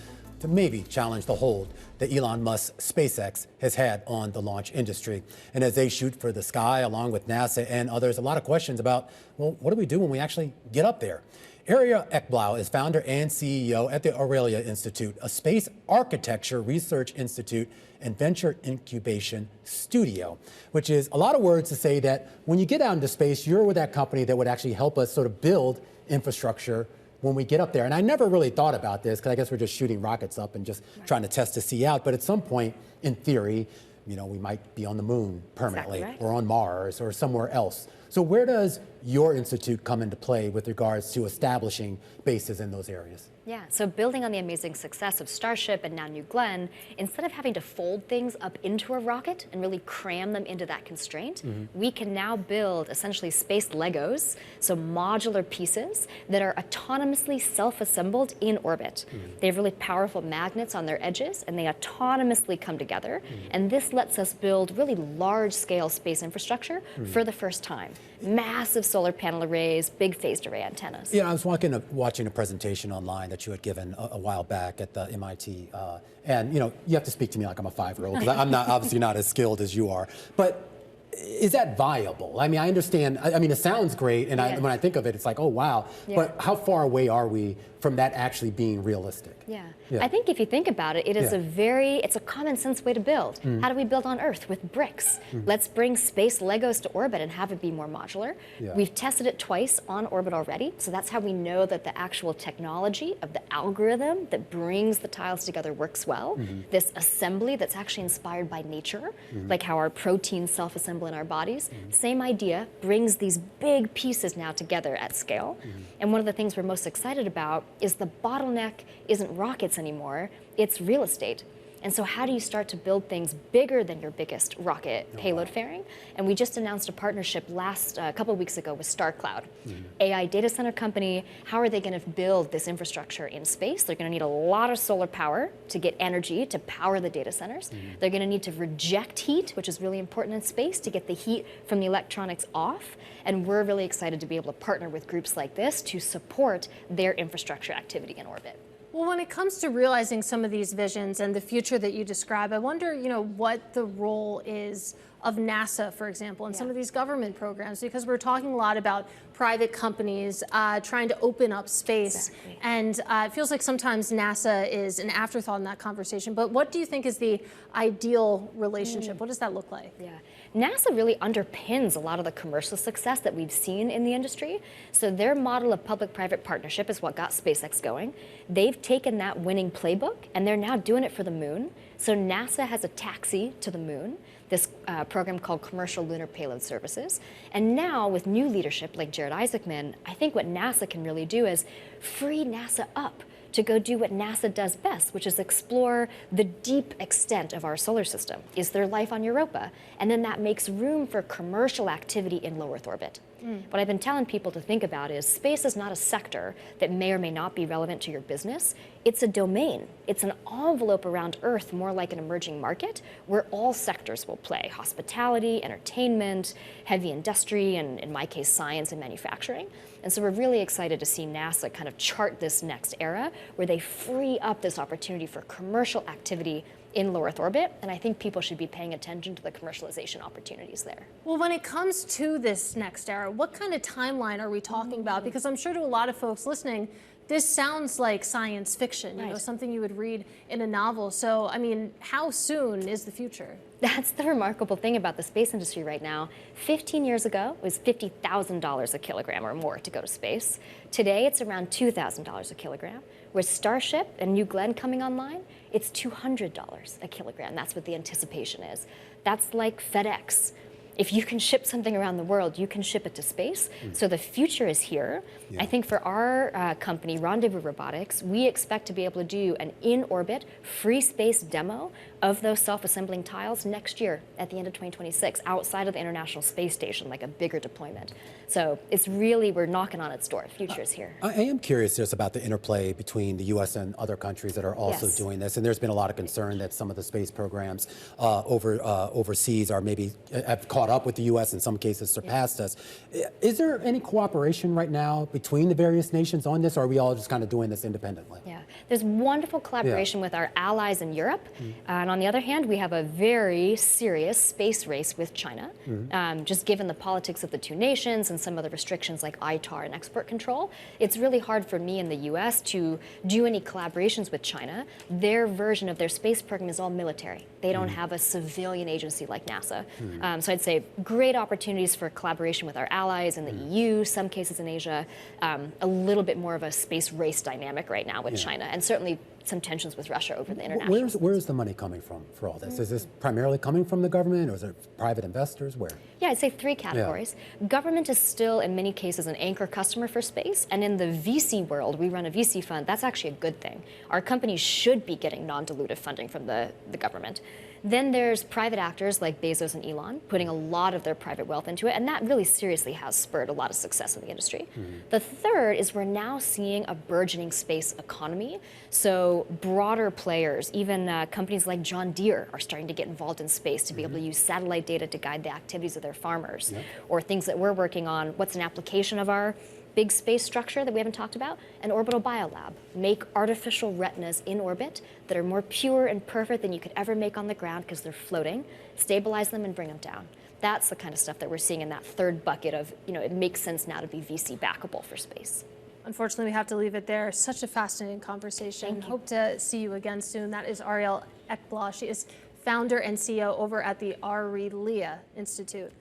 to maybe challenge the hold that Elon Musk's SpaceX has had on the launch industry. And as they shoot for the sky, along with NASA and others, a lot of questions about, well, what do we do when we actually get up there? Ariel Ekblaw is founder and CEO at the Aurelia Institute, a space architecture research institute and venture incubation studio, which is a lot of words to say that when you get out into space, you're with that company that would actually help us sort of build infrastructure when we get up there. And I never really thought about this because I guess we're just shooting rockets up and just trying to test to see out. But at some point, in theory, we might be on the moon permanently or on Mars or somewhere else. So where does your institute come into play with regards to establishing bases in those areas? Yeah, so building on the amazing success of Starship and now New Glenn, instead of having to fold things up into a rocket and really cram them into that constraint, we can now build essentially space Legos, so modular pieces that are autonomously self-assembled in orbit. They have really powerful magnets on their edges, and they autonomously come together. And this lets us build really large-scale space infrastructure for the first time. Massive solar panel arrays, big phased array antennas. Yeah, I was watching a presentation online that you had given a while back at the MIT, and you have to speak to me like I'm a 5-year-old because I'm not obviously not as skilled as you are. But is that viable? I mean, I understand. I mean, it sounds great, and when I think of it, it's like, oh wow. But how far away are we from that actually being realistic? I think if you think about it, it is it's a common sense way to build. How do we build on Earth? With bricks. Let's bring space Legos to orbit and have it be more modular. We've tested it twice on orbit already, so that's how we know that the actual technology of the algorithm that brings the tiles together works well. This assembly that's actually inspired by nature, like how our proteins self-assemble in our bodies. Same idea, brings these big pieces now together at scale. And one of the things we're most excited about is the bottleneck isn't rockets anymore, it's real estate. And so how do you start to build things bigger than your biggest rocket payload fairing? And we just announced a partnership a couple of weeks ago with StarCloud, AI data center company. How are they going to build this infrastructure in space? They're going to need a lot of solar power to get energy to power the data centers. They're going to need to reject heat, which is really important in space, to get the heat from the electronics off. And we're really excited to be able to partner with groups like this to support their infrastructure activity in orbit. Well, when it comes to realizing some of these visions and the future that you describe, I wonder, what the role is of NASA, for example, and some of these government programs, because we're talking a lot about private companies trying to open up space. And it feels like sometimes NASA is an afterthought in that conversation. But what do you think is the ideal relationship? What does that look like? NASA really underpins a lot of the commercial success that we've seen in the industry. So their model of public-private partnership is what got SpaceX going. They've taken that winning playbook and they're now doing it for the moon. So NASA has a taxi to the moon, this program called Commercial Lunar Payload Services. And now with new leadership like Jared Isaacman, I think what NASA can really do is free NASA up to go do what NASA does best, which is explore the deep extent of our solar system. Is there life on Europa? And then that makes room for commercial activity in low Earth orbit. What I've been telling people to think about is space is not a sector that may or may not be relevant to your business. It's a domain. It's an envelope around Earth, more like an emerging market, where all sectors will play: hospitality, entertainment, heavy industry, and in my case, science and manufacturing. And so we're really excited to see NASA kind of chart this next era where they free up this opportunity for commercial activity in low Earth orbit, and I think people should be paying attention to the commercialization opportunities there. Well, when it comes to this next era, what kind of timeline are we talking about? Because I'm sure to a lot of folks listening, this sounds like science fiction, something you would read in a novel. So, I mean, how soon is the future? That's the remarkable thing about the space industry right now. 15 years ago, it was $50,000 a kilogram or more to go to space. Today, it's around $2,000 a kilogram. With Starship and New Glenn coming online, it's $200 a kilogram. That's what the anticipation is. That's like FedEx. If you can ship something around the world, you can ship it to space. So the future is here. I think for our company, Rendezvous Robotics, we expect to be able to do an in-orbit free space demo of those self-assembling tiles next year at the end of 2026, outside of the International Space Station, like a bigger deployment. So it's really, we're knocking on its door. Future is here. I am curious just about the interplay between the U.S. and other countries that are also doing this. And there's been a lot of concern that some of the space programs overseas are maybe have caught up with the U.S. in some cases surpassed us. Is there any cooperation right now between the various nations on this, or are we all just kind of doing this independently? There's wonderful collaboration with our allies in Europe. And on the other hand, we have a very serious space race with China, just given the politics of the two nations and some of the restrictions like ITAR and export control. It's really hard for me in the U.S. to do any collaborations with China. Their version of their space program is all military. They don't have a civilian agency like NASA. So I'd say great opportunities for collaboration with our allies in the EU, some cases in Asia, a little bit more of a space race dynamic right now with China, and certainly some tensions with Russia over the international. Where's the money coming from for all this? Is this primarily coming from the government, or is it private investors? Where? Yeah, I'd say three categories. Government is still, in many cases, an anchor customer for space, and in the VC world, we run a VC fund. That's actually a good thing. Our companies should be getting non-dilutive funding from the government. Then there's private actors like Bezos and Elon putting a lot of their private wealth into it, and that really seriously has spurred a lot of success in the industry. The third is we're now seeing a burgeoning space economy. So broader players, even companies like John Deere are starting to get involved in space to be able to use satellite data to guide the activities of their farmers. Or things that we're working on, what's an application of our big space structure that we haven't talked about? An orbital biolab. Make artificial retinas in orbit that are more pure and perfect than you could ever make on the ground because they're floating. Stabilize them and bring them down. That's the kind of stuff that we're seeing in that third bucket of, it makes sense now to be VC backable for space. Unfortunately, we have to leave it there. Such a fascinating conversation. Hope to see you again soon. That is Ariel Ekblaw. She is founder and CEO over at the Aurelia Institute.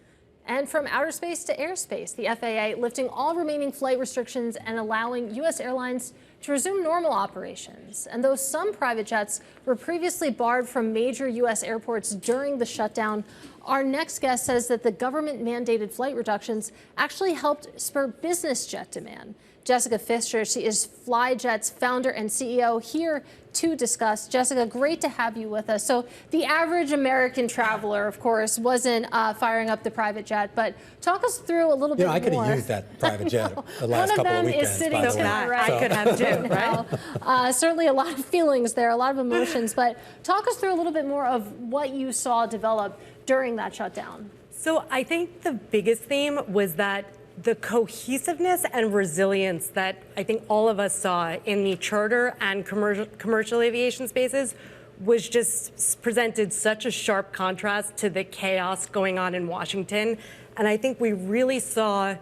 And from outer space to airspace, the FAA lifting all remaining flight restrictions and allowing U.S. airlines to resume normal operations. And though some private jets were previously barred from major U.S. airports during the shutdown, our next guest says that the government-mandated flight reductions actually helped spur business jet demand. Jessica Fisher, she is FLYJETS founder and CEO, here to discuss. Jessica, great to have you with us. So the average American traveler, of course, wasn't firing up the private jet, but talk us through a little bit more. I could have used that private jet the last couple of weekends. One of them is sitting to my right. I could have too, right? Certainly a lot of feelings there, a lot of emotions, but talk us through a little bit more of what you saw develop during that shutdown. So I think the biggest theme was that the cohesiveness and resilience that I think all of us saw in the charter and commercial aviation spaces was just presented such a sharp contrast to the chaos going on in Washington. And I think we really saw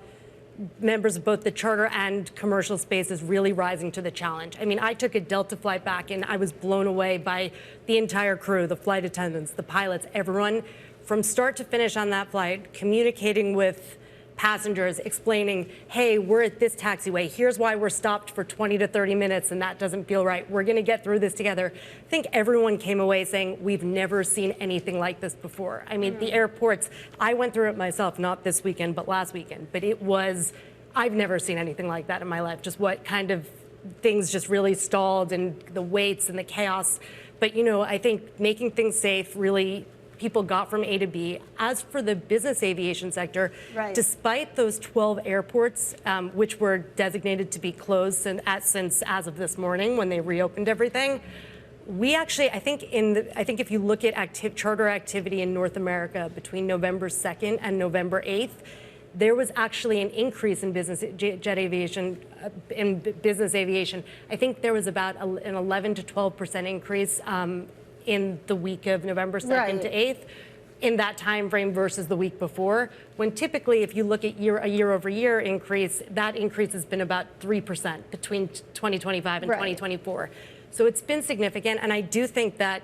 members of both the charter and commercial spaces really rising to the challenge. I mean, I took a Delta flight back and I was blown away by the entire crew, the flight attendants, the pilots, everyone from start to finish on that flight, communicating with passengers, explaining, hey, we're at this taxiway. Here's why we're stopped for 20 to 30 minutes and that doesn't feel right. We're going to get through this together. I think everyone came away saying, we've never seen anything like this before. I mean, the airports, I went through it myself, not this weekend, but last weekend. But it was, I've never seen anything like that in my life. Just what kind of things just really stalled and the waits and the chaos. But, I think making things safe really people got from A to B. As for the business aviation sector, despite those 12 airports, which were designated to be closed since as of this morning when they reopened everything, we actually, I think if you look at charter activity in North America between November 2nd and November 8th, there was actually an increase in business jet aviation, in business aviation. I think there was about an 11 to 12% increase in the week of November 2nd to 8th in that time frame versus the week before, when typically if you look at a year-over-year increase, that increase has been about 3% between 2025 and 2024. So it's been significant, and I do think that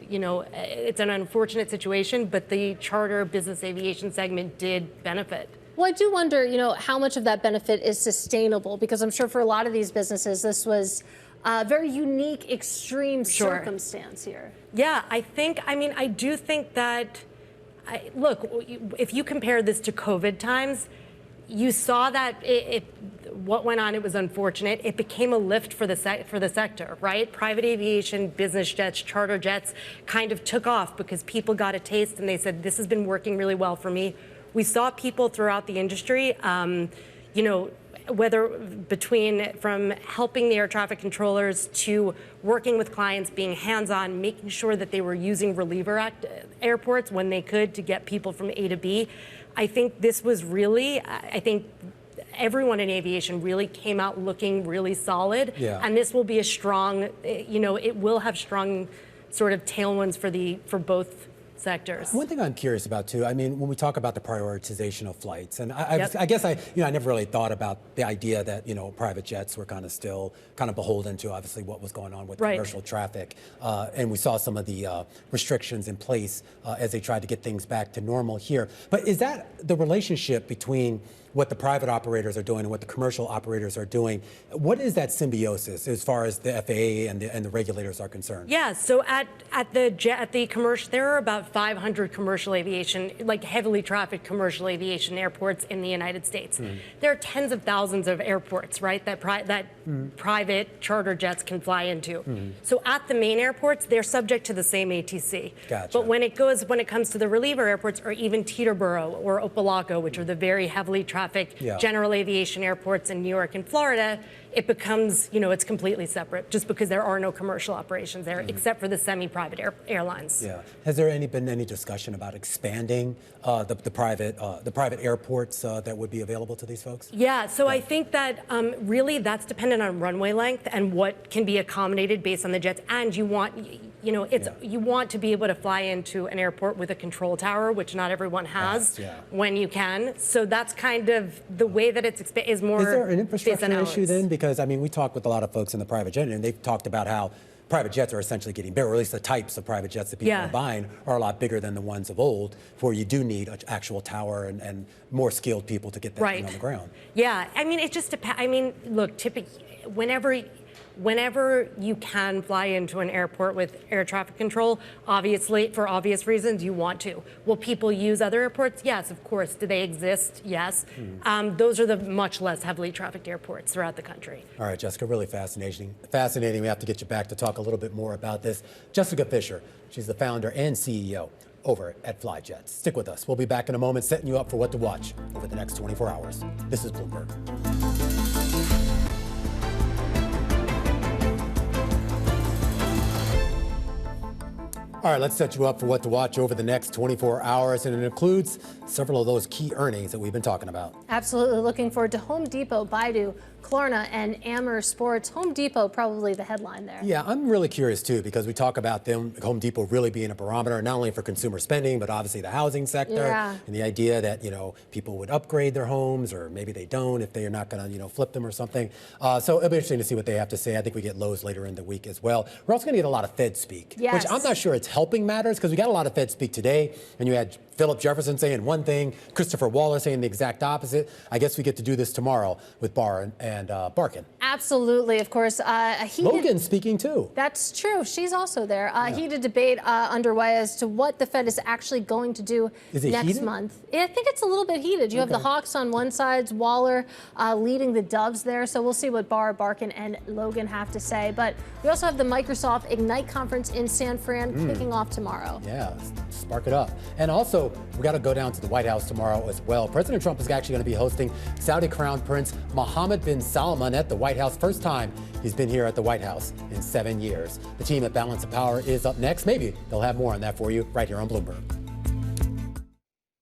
it's an unfortunate situation, but the charter business aviation segment did benefit. Well, I do wonder, how much of that benefit is sustainable, because I'm sure for a lot of these businesses, this was a very unique, extreme circumstance here. Yeah, I do think that, look, if you compare this to COVID times, you saw that what went on, it was unfortunate. It became a lift for the sector, right? Private aviation, business jets, charter jets kind of took off because people got a taste and they said, this has been working really well for me. We saw people throughout the industry, whether from helping the air traffic controllers to working with clients, being hands-on, making sure that they were using reliever airports when they could to get people from A to B. I think this was really, everyone in aviation really came out looking really solid. Yeah. And this will be a strong, it will have strong sort of tailwinds for both sectors. One thing I'm curious about too, when we talk about the prioritization of flights, and I guess I never really thought about the idea that private jets were still beholden to obviously what was going on with commercial traffic, and we saw some of the restrictions in place as they tried to get things back to normal here. But is that the relationship between what the private operators are doing and what the commercial operators are doing? What is that symbiosis as far as the FAA and the regulators are concerned? Yeah, so at the commercial, there are about 500 commercial aviation, like heavily trafficked commercial aviation airports in the United States. There are tens of thousands of airports, right, that private charter jets can fly into. So at the main airports, they're subject to the same ATC. Gotcha. But when it comes to the reliever airports, or even Teterboro or Opelika, which are the very heavily trafficked general aviation airports in New York and Florida, it becomes, it's completely separate just because there are no commercial operations there except for the semi-private airlines. Yeah. Has there been any discussion about expanding the private airports that would be available to these folks? Yeah, so I think that really that's dependent dependent on runway length and what can be accommodated based on the jets. And you want, you want to be able to fly into an airport with a control tower, which not everyone has when you can. So that's kind of the way that is more. Is there an infrastructure based on issue then? Because I mean, we talked with a lot of folks in the private jet, and they've talked about how private jets are essentially getting bigger, or at least the types of private jets that people are buying are a lot bigger than the ones of old, where you do need an actual tower and more skilled people to get that thing on the ground. Yeah, I mean, it just depends. I mean, look, typically, whenever you can fly into an airport with air traffic control, obviously, for obvious reasons, you want to. Will people use other airports? Yes, of course. Do they exist? Yes. Those are the much less heavily trafficked airports throughout the country. All right, Jessica, really fascinating. We have to get you back to talk a little bit more about this. Jessica Fisher, she's the founder and CEO over at FLYJETS. Stick with us. We'll be back in a moment, setting you up for what to watch over the next 24 hours. This is Bloomberg. All right, let's set you up for what to watch over the next 24 hours, and it includes several of those key earnings that we've been talking about. Absolutely. Looking forward to Home Depot, Baidu, Klarna, and Amer Sports. Home Depot, probably the headline there. Yeah, I'm really curious, too, because we talk about Home Depot really being a barometer, not only for consumer spending, but obviously the housing sector and the idea that, people would upgrade their homes, or maybe they don't if they're not going to, flip them or something. So it'll be interesting to see what they have to say. I think we get Lowe's later in the week as well. We're also going to get a lot of Fed speak, which I'm not sure it's helping matters, because we got a lot of Fed speak today, and you had Philip Jefferson saying one thing, Christopher Waller saying the exact opposite. I guess we get to do this tomorrow with Barr and Barkin. Absolutely, of course. Logan speaking too. That's true. She's also there. Heated debate underway as to what the Fed is actually going to do next month. I think it's a little bit heated. You have the Hawks on one side, Waller leading the Doves there. So we'll see what Barr, Barkin, and Logan have to say. But we also have the Microsoft Ignite conference in San Fran kicking off tomorrow. Yeah, spark it up. And also, we got to go down to the White House tomorrow as well. President Trump is actually going to be hosting Saudi Crown Prince Mohammed bin Salman at the White House. First time he's been here at the White House in 7 years. The team at Balance of Power is up next. Maybe they'll have more on that for you right here on Bloomberg.